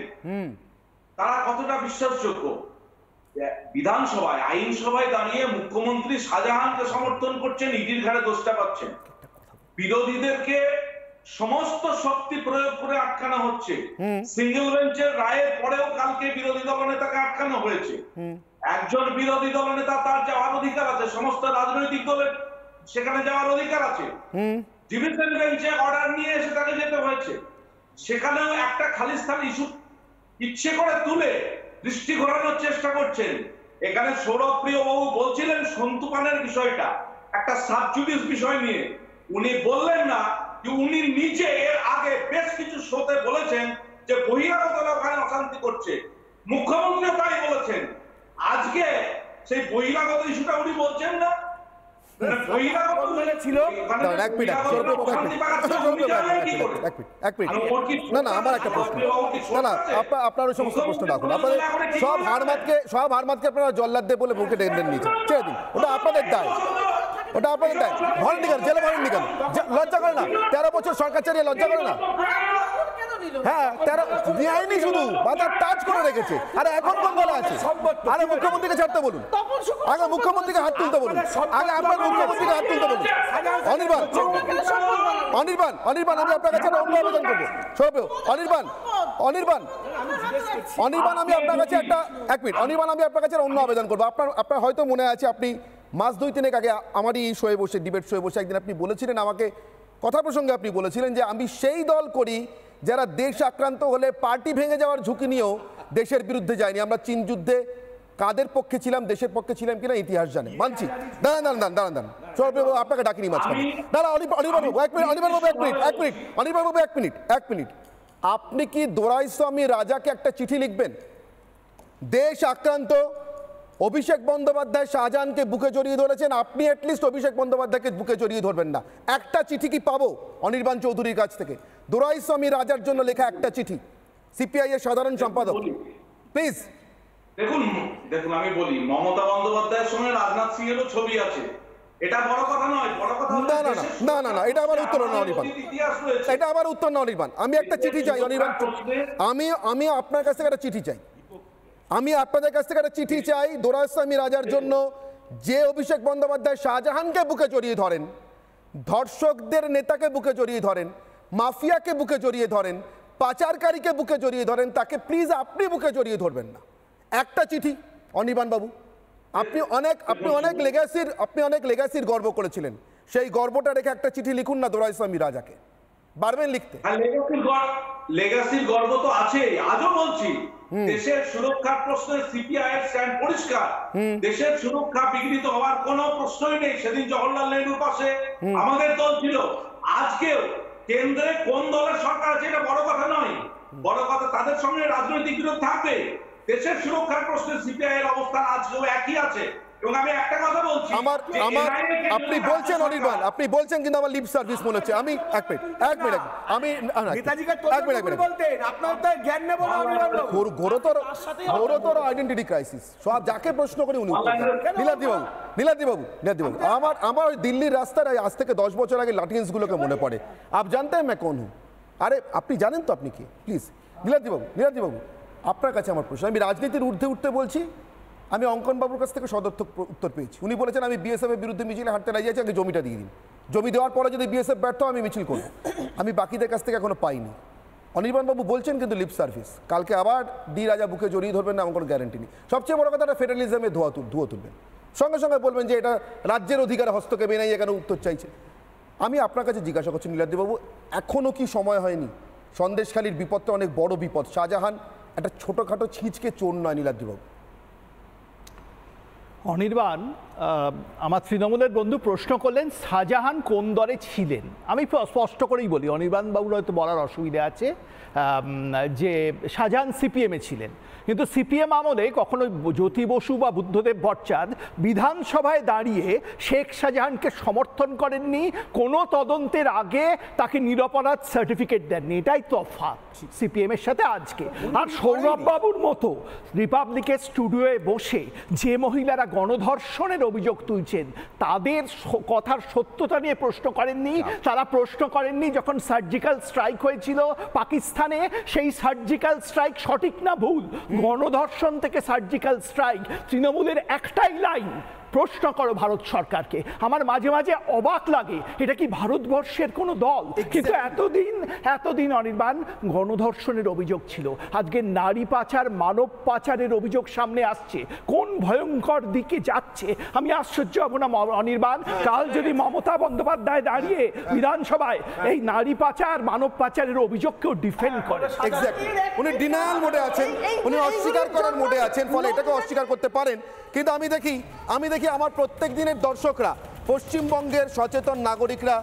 তারা কতটা বিশ্বাসযোগ্য। বিধানসভায় আইনসভায় দাঁড়িয়ে মুখ্যমন্ত্রী শাহজাহানকে সমর্থন করছেন, ইডির ঘাড়ে দোষটা পাচ্ছেন, বিরোধীদেরকে সমস্ত শক্তি প্রয়োগ করে আটকানো হচ্ছে। সিঙ্গেল বেঞ্চের রায়ের পরেও কালকে বিরোধী দলনেতাকে আটকানো হয়েছে। একজন বিরোধী দলনেতা তার যাওয়ার অধিকার আছে, সমস্ত রাজনৈতিক দলের সেখানে যাওয়ার অধিকার আছে। ডিভিশন বেঞ্চে অর্ডার নিয়ে এসে তাকে যেতে হয়েছে, সেখানেও একটা খালিস্তান ইস্যু ইচ্ছে করে তুলে দৃষ্টি ঘোরানোর চেষ্টা করছেন। এখানে সৌরভপ্রিয় বাবু বলছিলেন সন্তুপানের বিষয়টা একটা সাবজুডিস বিষয় নিয়ে, উনি বললেন না যে উনি নিজে এর আগে বেশ কিছু শোতে বলেছেন যে বহিরাগতরা ওখানে অশান্তি করছে, মুখ্যমন্ত্রী তাই বলেছেন। আজকে সেই বহিরাগত ইস্যুটা উনি বলছেন না, আমার একটা প্রশ্ন, না আপনার ওই সমস্ত প্রশ্ন রাখুন, আপনাদের সব হারমাতকে আপনারা জল্লাদ দিয়ে বলে বুকে টেনে নিয়েছেন, ছেড়ে দিন, ওটা আপনাদের দায়, ওটা আপনাদের দায়। ভরেননি কেন, জেলে ভরেননি কেন, লজ্জা করে না? 13 বছর সরকার চালিয়ে লজ্জা করে না? হ্যাঁ, 13 নেয়নি, শুধু বাজার টাচ করে রেখেছে। আরে এখন কোন গলা আছে? আরে মুখ্যমন্ত্রীকে ছাড়তে বলুন, আগে মুখ্যমন্ত্রীকে হাত তুলতে বলুন, আগে আপনার মুখ্যমন্ত্রীকে হাত তুলতে বলুন। অনির্বাণ আমি আপনার কাছে অন্য আবেদন করবো। অনির্বাণ আমি আপনার কাছে এক মিনিট, অনির্বাণ আমি আপনার কাছে অন্য আবেদন করবো। আপনার হয়তো মনে আছে, আপনি মাস 2-3 আগে আমারই এই শোয়ে বসে, ডিবেট শোয়ে বসে একদিন আপনি বলেছিলেন আমাকে, কথা প্রসঙ্গে আপনি বলেছিলেন যে আমি সেই দল করি যারা দেশ আক্রান্ত হলে পার্টি ভেঙে যাওয়ার ঝুঁকি নিয়েও দেশের বিরুদ্ধে যায়নি। আমরা চীন যুদ্ধে কাদের পক্ষে ছিলাম, দেশের পক্ষে ছিলাম কিনা ইতিহাস জানে, মানছি। দাঁড়ান আপনাকে ডাকিনি মাঝখানে। এক মিনিট, আপনি কি দোরাইস্বামী রাজাকে একটা চিঠি লিখবেন? দেশ আক্রান্ত, অভিষেক বন্দ্যোপাধ্যায় শাহজাহানকে বুকে জড়িয়ে ধরেছেন, আপনি অ্যাটলিস্ট অভিষেক বন্দ্যোপাধ্যায়কে বুকে জড়িয়ে ধরবেন না? একটা চিঠি কি পাবো অনির্বাণ চৌধুরীর কাছ থেকে? দোরাইস্বামী রাজার জন্য লেখা একটা চিঠি, সিপিআই এর সাধারণ সম্পাদক, প্লিজ। দেখুন আমি বলি, মমতা বন্দ্যোপাধ্যায়ের সঙ্গে রাজনাথ সিং এরও ছবি আছে, এটা বড় কথা নয়। বড় কথা না, এটা আমার উত্তর না অনির্বাণ, এটা আমার উত্তর না অনির্বাণ। আমি একটা চিঠি চাই অনির্বাণ, আমি আপনার কাছ থেকে একটা চিঠি চাই, আমি আপনাদের কাছ থেকে একটা চিঠি চাই দোরাইস্বামী রাজার জন্য, যে অভিষেক বন্দ্যোপাধ্যায় শাহজাহানকে বুকে জড়িয়ে ধরেন, ধর্ষকদের নেতাকে বুকে জড়িয়ে ধরেন, মাফিয়াকে বুকে জড়িয়ে ধরেন, পাচারকারীকে বুকে জড়িয়ে ধরেন, তাকে প্লিজ আপনি বুকে জড়িয়ে ধরবেন না। একটা চিঠি অনির্বাণ বাবু, আপনি অনেক লেগাসির গর্ব করেছিলেন, সেই গর্বটা রেখে একটা চিঠি লিখুন না দোরাইস্বামী রাজাকে। পারবেন লিখতে? লেগাসির গর্ব তো আছে, আজও বলছি দেশের সুরক্ষার প্রশ্নে সিপিআই এর স্ট্যান্ড পরিষ্কার। দেশের সুরক্ষা বিঘ্নিত হওয়ার কোনো প্রশ্নই নেই। সেদিন জওহরলাল নেহরুর পাশে আমাদের দল ছিল, আজকেও কেন্দ্রে কোন দলের সরকার আছে এটা বড় কথা নয়, বড় কথা তাদের সঙ্গে রাজনৈতিক বিরোধ থাকবে। দেশের সুরক্ষার প্রশ্নে সিপিআই এর অবস্থান আজও একই আছে। এবং আমি একটা কথা বলছি, আপনি বলছেন অনির্বাণ, আপনি বলছেন কিন্তু আমার লিপ সার্ভিস মনে হচ্ছে। আমি এক মিনিট আমি ঘোরতর আইডেন্টিটি ক্রাইসিস, সব যাকে প্রশ্ন করি উনি নীলাদ্রি বাবু আমার দিল্লির রাস্তায় আজ থেকে 10 বছর আগে লাঠিন্স গুলোকে মনে পড়ে। আপ জানতে हैं मैं कौन हूं? আরে আপনি জানেন তো আপনি কি? প্লিজ নীলাদ্রি বাবু আপনার কাছে আমার প্রশ্ন, আমি রাজনীতির ঊর্ধ্বে উঠতে বলছি। আমি অঙ্কন বাবুর কাছ থেকে সদর্থক উত্তর পেয়েছি, উনি বলেছেন আমি বিএসএফ এর বিরুদ্ধে মিছিলে হাঁটতে রাজি আছি, আগে জমিটা দিয়ে দিন, জমি দেওয়ার পরে যদি বিএসএফ ব্যর্থ আমি মিছিল করব। আমি বাকিদের কাছ থেকে এখনো পাইনি। অনির্বাণ বাবু বলছেন কিন্তু লিপ সার্ভিস, কালকে আবার ডি রাজা বুকে জড়িয়ে ধরবেন না, আমার কোনো গ্যারান্টি নেই। সবচেয়ে বড় কথা, ফেডারেলিজমে ধোয়া তুলবেন, সঙ্গে সঙ্গে বলবেন যে এটা রাজ্যের অধিকারে হস্তক্ষেপ, নাই এখানে উত্তর চাইছে। আমি আপনার কাছে জিজ্ঞাসা করছি নীলাদ্রিবাবু, এখনও কি সময় হয়নি? সন্দেশখালীর বিপদটা অনেক বড় বিপদ। শাহজাহান একটা ছোটোখাটো ছিঁচকে চোর নয় নীলাদ্রিবাবু। অনির্বাণ, আমার তৃণমূলের বন্ধু প্রশ্ন করলেন শাহজাহান কোন দলে ছিলেন। আমি স্পষ্ট করেই বলি, অনির্বাণ বাবুর হয়তো বলার অসুবিধা আছে, যে শাহজাহান সিপিএমে ছিলেন, কিন্তু সিপিএম আমলে কখনো জ্যোতি বসু বা বুদ্ধদেব ভট্টাচার্য বিধানসভায় দাঁড়িয়ে শেখ শাহজাহানকে সমর্থন করেননি, কোনো তদন্তের আগে তাকে নিরপরাধ সার্টিফিকেট দেননি। এটাই তফাৎ সিপিএমের সাথে আজকে। আর সৌরভ বাবুর মতো রিপাবলিকের স্টুডিওয়ে বসে যে মহিলারা গণধর্ষণের অভিযোগ তুলছেন তাদের কথার সত্যতা নিয়ে প্রশ্ন করেননি। তারা প্রশ্ন করেননি যখন সার্জিক্যাল স্ট্রাইক হয়েছিল পাকিস্তানে, সেই সার্জিক্যাল স্ট্রাইক সঠিক না ভুল, গণধর্ষণ থেকে সার্জিক্যাল স্ট্রাইক। তৃণমূলের একটাই লাইন, প্রশ্ন করো ভারত সরকারকে। আমার মাঝে মাঝে অবাক লাগে, এটা কি ভারতবর্ষের কোনো দল? কিন্তু এতদিন অনির্বাণ গণধর্ষণের অভিযোগ ছিল, আজকে নারী পাচার, মানব পাচারের অভিযোগ সামনে আসছে। কোন ভয়ঙ্কর দিকে যাচ্ছে আমি আশ্চর্য হব না অনির্বাণ, কাল যদি মমতা বন্দ্যোপাধ্যায় দাঁড়িয়ে বিধানসভায় এই নারী পাচার, মানব পাচারের অভিযোগকেও ডিফেন্ড করে। উনি ডিনায়াল মোডে আছেন, উনি অস্বীকার করার মোডে আছেন, ফলে এটাকে অস্বীকার করতে পারেন। কিন্তু আমি দেখি আমার প্রত্যেক দিনের দর্শকরা, পশ্চিমবঙ্গের সচেতন নাগরিকরা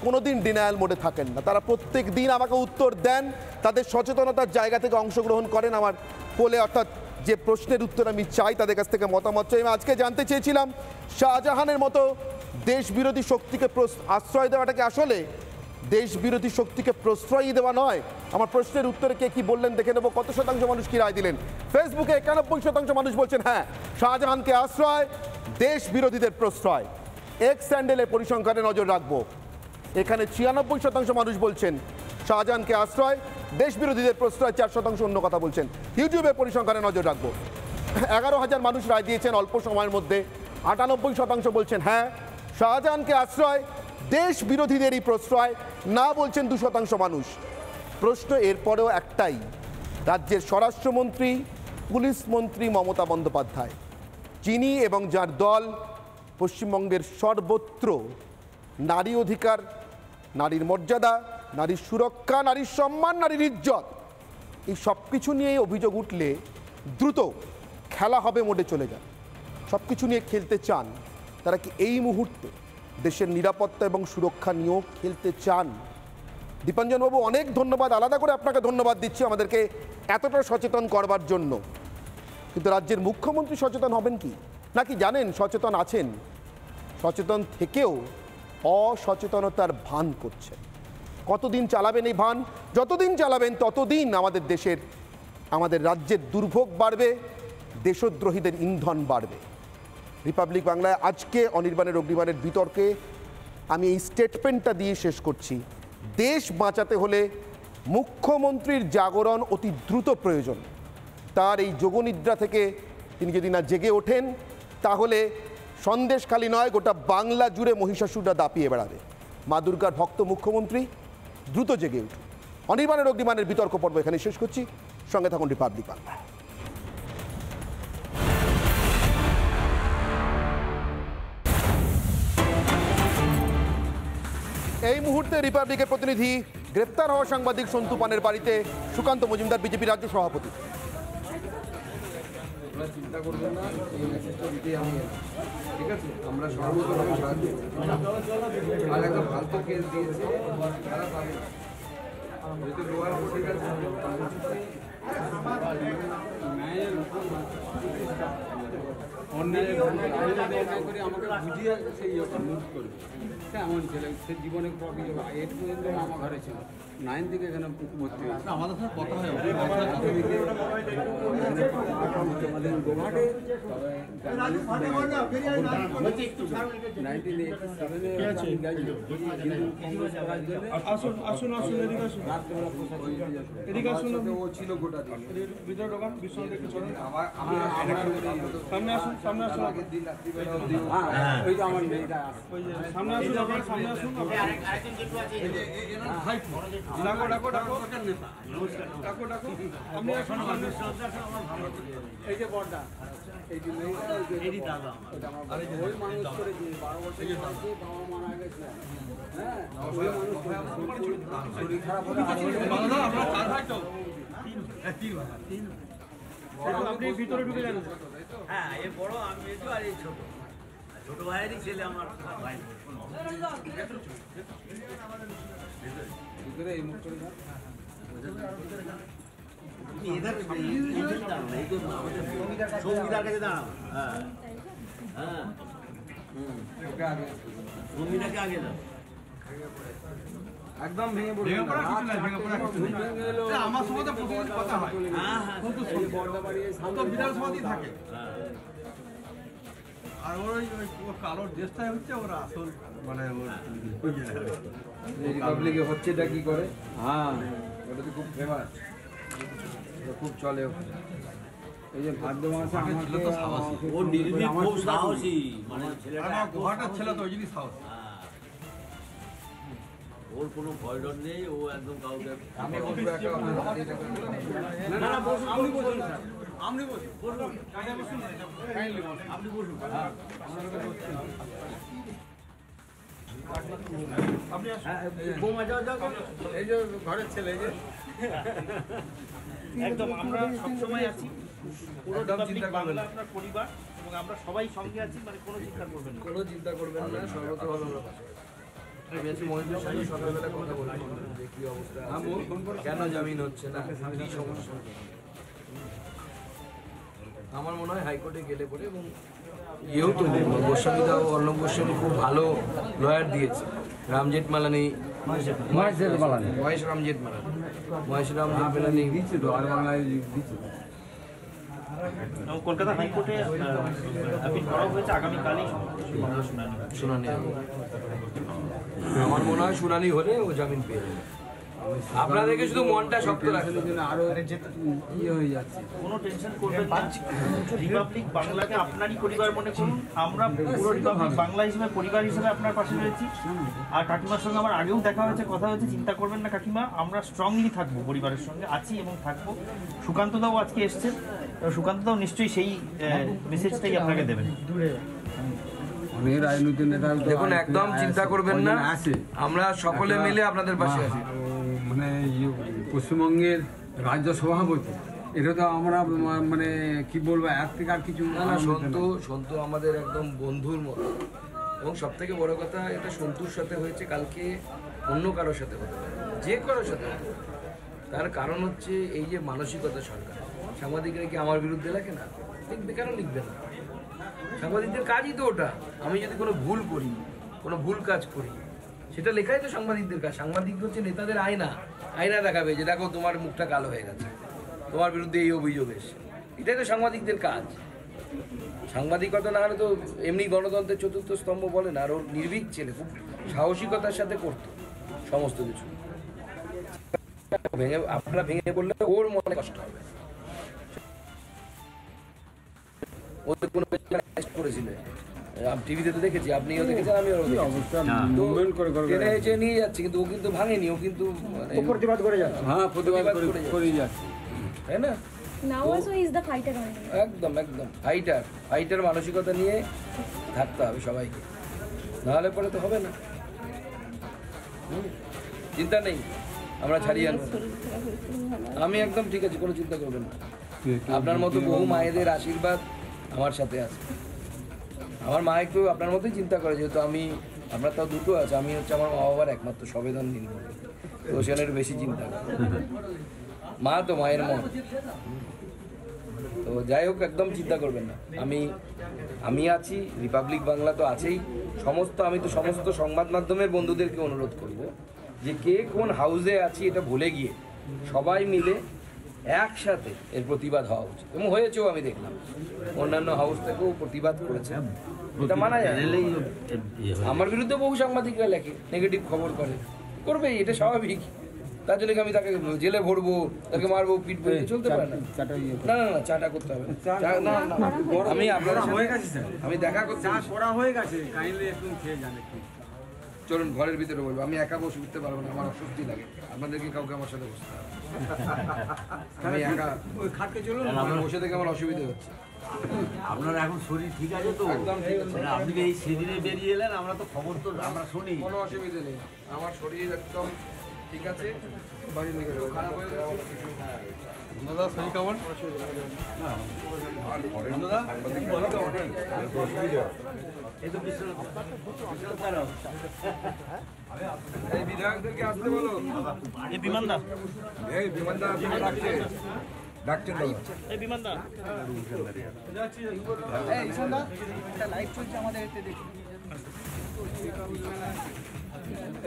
কোনোদিন ডিনায়াল মোডে থাকেন না। তারা প্রত্যেক দিন আমাকে উত্তর দেন, তাদের সচেতনতার জায়গা থেকে অংশগ্রহণ করেন আমার পোলে, অর্থাৎ যে প্রশ্নের উত্তর আমি চাই তাদের কাছ থেকে মতামত চাই। আমি আজকে জানতে চেয়েছিলাম শাহজাহানের মতো দেশ বিরোধী শক্তিকে আশ্রয় দেওয়াটাকে আসলে দেশ বিরোধী শক্তিকে প্রশ্রয় দেওয়া নয়। আমার প্রশ্নের উত্তরে কে কি বললেন দেখে নেব। কত শতাংশ মানুষ কি রায় দিলেন? ফেসবুকে 91% মানুষ বলছেন হ্যাঁ শাহজাহানকে আশ্রয়, দেশ বিরোধীদের প্রশ্রয়। এক্স স্যান্ডেলে পরিসংখ্যানে নজর রাখবো, এখানে 96% মানুষ বলছেন শাহজাহানকে আশ্রয়, দেশ বিরোধীদের প্রশ্রয়, 4% অন্য কথা বলছেন। ইউটিউবে পরিসংখ্যানে নজর রাখবো, 11,000 মানুষ রায় দিয়েছেন অল্প সময়ের মধ্যে, 98% বলছেন হ্যাঁ শাহজাহানকে আশ্রয়, দেশ বিরোধীদেরই প্রশ্রয় না বলছেন 2% মানুষ। প্রশ্ন এরপরেও একটাই, রাজ্যের স্বরাষ্ট্রমন্ত্রী, পুলিশ মন্ত্রী মমতা বন্দ্যোপাধ্যায়, যিনি এবং যার দল পশ্চিমবঙ্গের সর্বত্র নারী অধিকার, নারীর মর্যাদা, নারীর সুরক্ষা, নারীর সম্মান, নারীর ইজ্জত, এই সব কিছু নিয়ে অভিযোগ উঠলে দ্রুত খেলা হবে মোডে চলে যান, সব কিছু নিয়ে খেলতে চান। তারা কি এই মুহূর্তে দেশের নিরাপত্তা এবং সুরক্ষা নিয়েও খেলতে চান? দীপাঞ্জনবাবু অনেক ধন্যবাদ, আলাদা করে আপনাকে ধন্যবাদ দিচ্ছি আমাদেরকে এতটা সচেতন করবার জন্য। কিন্তু রাজ্যের মুখ্যমন্ত্রী সচেতন হবেন কি নাকি জানেন সচেতন আছেন, সচেতন থেকেও অসচেতনতার ভান করছেন। কতদিন চালাবেন এই ভান? যতদিন চালাবেন ততদিন আমাদের রাজ্যের দুর্ভোগ বাড়বে, দেশদ্রোহীদের ইন্ধন বাড়বে। রিপাবলিক বাংলায় আজকে অনির্বাণের অগ্নিবাণের বিতর্কে আমি এই স্টেটমেন্টটা দিয়ে শেষ করছি। দেশ বাঁচাতে হলে মুখ্যমন্ত্রীর জাগরণ অতি দ্রুত প্রয়োজন। তার এই যোগনিদ্রা থেকে তিনি যদি না জেগে ওঠেন তাহলে সন্দেশখালী নয় গোটা বাংলা জুড়ে মহিষাসুররা দাপিয়ে বেড়াবে। মা দুর্গার ভক্ত মুখ্যমন্ত্রী দ্রুত জেগে উঠুন। অনির্বাণের অগ্নিবাণের বিতর্ক পর্ব এখানে শেষ করছি। সঙ্গে থাকুন রিপাবলিক বাংলা। এই মুহূর্তে রিপাবলিকের প্রতিনিধি গ্রেপ্তার হওয়া সাংবাদিক সন্তু পানের বাড়িতে সুকান্ত মজুমদার, বিজেপি রাজ্য সভাপতি। চিন্তা করবেন না, এই মেসেজটা দিতে আমি ঠিক আছে, আমরা সর্বতভাবে সাহায্য আর একটা ফালতু কেস দিয়েছে তারা পাবে যেহেতু লোয়ার কোর্টের কাছে অন্যায় করে আমাকে বুঝিয়ে সেই মুভ করবে, এমন ছেলে সে জীবনে এর পর্যন্ত আমার ঘরে ছিল, 9 থেকে এখানে ভর্তি হয়েছে। আমাদের সাথে কথা হয় ও ছিল গোটা দিন। আপনি ভিতরে ঢুকে যান। হ্যাঁ, এ বড়, আমি একটু আর এই ছোট ছোট ভাইয়েরই ছেলে আমার ভাই। ভিতরে এই মুখ করে দাও। इधर সঙ্গীতার কাছে দাঁড়াও। হ্যাঁ হ্যাঁ, সঙ্গীতাকে আগে দাও। একদম ভেঙে পড়ে আমার সঙ্গে তো প্রতিদিন কথা হয়। হ্যাঁ হ্যাঁ, তো বিধানসভাতেই থাকে। আর ওই কালোর দেশটাই হচ্ছে ওর আসল, মানে রিপাবলিকে হচ্ছেটা কি করে? হ্যাঁ, ওটা তো খুব ফেমাস, খুব চলে। এই যে ভাদ্র মাসে আমাকে ও নির্ভীক, খুব সাহসী, মানে ছেলেটা ঘরটার ছেলে তো ওই জন্যই সাহস। ওর কোনো ভয় ডর নেই, ও একদম কাউকে। আমি বলবো আপনি বসুন স্যার, আপনি বসুন, আপনি বসুন। বৌমা যাও যাও, এই যে ঘরের ছেলে, এই যে একদম আমরা সবসময় আছি, পুরো রিপাবলিক বাংলা আপনার পরিবার, এবং আমরা সবাই সঙ্গে আছি, মানে কোনো চিন্তা করবেন না, কোনো চিন্তা করবেন না, সর্বত্র ভালো হবে। মহিলার সঙ্গে সকালবেলা কথা বলবো যে কি অবস্থা, কেন জামিন হচ্ছে না, কি সমস্যা। আমার মনে হয় হাইকোর্টে গেলে পরে, এবং ইয়েও তো গোস্বামীদা ও অর্ণব গোস্বামী খুব ভালো লয়ার দিয়েছে। রামজেঠ মালানি, মহেশ রামজেঠ মালানি, মহেশ রামজেঠ মালানি দিচ্ছে তো, আর বাংলায় দিচ্ছে। কলকাতা হাইকোর্টে আপিল করা হয়েছে, আগামীকালই শুনানি। আমার মনে হয় শুনানি হলে ও জামিন পেয়ে যাবে। আপনাদেরকে শুধু মনটা শক্ত রাখতে হবে, আরো ইয়ে হয়ে যাচ্ছে। কোনো টেনশন করবেন না, রিপাবলিক বাংলাকে আপনারই পরিবার মনে করুন, আমরা পুরো রিপাবলিক বাংলা হিসেবে, পরিবার হিসেবে আপনার পাশে রয়েছি। আর কাকিমার সঙ্গে আমার আগেও দেখা হয়েছে, কথা হয়েছে, চিন্তা করবেন না কাকিমা, আমরা স্ট্রংলি থাকবো, পরিবারের সঙ্গে আছি এবং থাকবো। সুকান্তদাও আজকে এসছেন, সুকান্তদাও নিশ্চয়ই সেই মেসেজটাই আপনাকে দেবেন। দেখুন, একদম চিন্তা করবেন না, আমরা সকলে মিলে আপনাদের পাশে আছি। মানে পশ্চিমবঙ্গের রাজ্য সভাপতি, এটা তো আমরা মানে কি বলবো, এক থেকে আর কিছু না। সন্তু আমাদের একদম বন্ধুর মতো, এবং সব থেকে বড় কথা, এটা সন্তুর সাথে হয়েছে, কালকে অন্য কারোর সাথে হতে পারে, যে কারোর সাথে হতে পারে। তার কারণ হচ্ছে এই যে মানসিকতা সরকার। সাংবাদিকরা কি আমার বিরুদ্ধে লেখে না? লিখবে, কেন লিখবে না? সাংবাদিকদের কাজই তো ওটা। আমি যদি কোনো ভুল করি, কোনো ভুল কাজ করি, সেটা লেখাই তো সাংবাদিকদের কাজ। সাংবাদিক হচ্ছে নেতাদের আয়না দেখাবে যে দেখো তোমার মুখটা কালো হয়ে গেছে, তোমার বিরুদ্ধে এই অভিযোগ এসছে। এটাই তো সাংবাদিকদের কাজ। সাংবাদিকতা না হলে তো এমনি গণতন্ত্রের চতুর্থ স্তম্ভ বলে না। আর ওর নির্ভীক ছেলে, খুব সাহসিকতার সাথে করতো সমস্ত কিছু। আপনারা ভেঙে পড়লে ওর মনে কষ্ট হবে। ওদের কোনো করেছিলেন, টিভিতে তো দেখেছি, আপনিও দেখেছেন, আমিও দেখেছি, নিয়ে যাচ্ছে, কিন্তু ও কিন্তু ভাঙেনি, ও কিন্তু প্রতিবাদ করে যাচ্ছে। হ্যাঁ, প্রতিবাদ করে যাচ্ছে, তাই না? একদম ফাইটার মানসিকতা নিয়ে থাকতে হবে সবাইকে, নাহলে পরে তো হবে না। চিন্তা নেই, আমরা ছাড়িয়ে আনবো। আমি একদম ঠিক আছে, কোনো চিন্তা করবেন না। আপনার মতো বহু মায়েদের আশীর্বাদ আমার সাথে আছে। আমার মা একটু আপনার মতোই চিন্তা করে, যেহেতু আপনার তাও দুটো আছে। আমি হচ্ছে আমার মা বাবার একমাত্র সংবেদনহীন, তো সেখানে একটু বেশি চিন্তা করে। মা তো মায়ের মন। তো যাই হোক, একদম চিন্তা করবেন না। আমি আছি, রিপাবলিক বাংলা তো আছেই। আমি তো সমস্ত সংবাদ মাধ্যমের বন্ধুদেরকে অনুরোধ করব যে কে কোন হাউসে আছি এটা ভুলে গিয়ে সবাই মিলে একসাথে এর প্রতিবাদ হওয়া উচিত, এবং হয়েছেও। আমি দেখলাম অন্যান্য হাউস থেকেও প্রতিবাদ করেছে, এটা মানা যায়। আমার বিরুদ্ধে বহু সাংবাদিকরা লেখে, নেগেটিভ খবর করবে, এটা স্বাভাবিক। তার জন্য কি আমি তাকে জেলে ভরবো, তাকে মারবো, পিটবো, চলতে পারে না। না না না, চাটা করতে হবে না, আমি আপনার হয়ে গেছে স্যার, আমি দেখা করতে চা করা হয়ে গেছে, কাইন্ডলি একটু খেয়ে যান একটু। চলুন ঘরের ভিতরে বলবো, আমি একা বসে উঠতে পারবো না, আমার অস্বস্তি লাগে, আপনাদেরকে কাউকে আমার সাথে বসতে হবে। আমি একা ওই খাটে চলুন, আমার বসে থেকে আমার অসুবিধা হচ্ছে। আপনার এখন শরীর ঠিক আছে তো? একদম ঠিক আছে। আপনি যে এই সেদিনে বেরিয়ে এলেন, আমরা তো খবর তো আমরা শুনি। কোনো অসুবিধা নেই, আমার শরীর একদম ঠিক আছে, বাড়ি নিয়ে গেলে খারাপ হয়ে গেছে। দাদা শরীর কেমন? এই বিধায়কদেরকে আসতে বলো। এই বিমানদা, এই বিমানদা ডাকছে, ডাকছেন দাদা। এই বিমানদা, এই ঈশানদা, একটা লাইভ চলছে আমাদের এতে দেখি।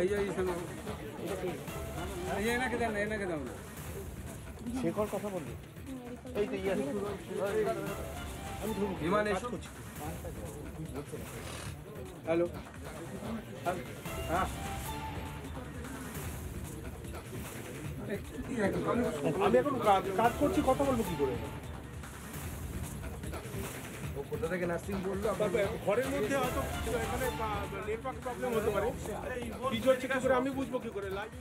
এই যে এই এনাকে দেন, এনাকে দাও না। শেখর কথা বলবি। এই তো বিমান এসো। হ্যালো, হ্যাঁ আমি এখন কাজ করছি, কথা বলবো কি করে? ও কোথা থেকে নার্সিং বললো? ঘরের মধ্যে হয়তো এখানে নেটওয়ার্ক প্রবলেম হতে পারে, কি চলছে কি করে আমি বুঝবো কি করে? লাইভ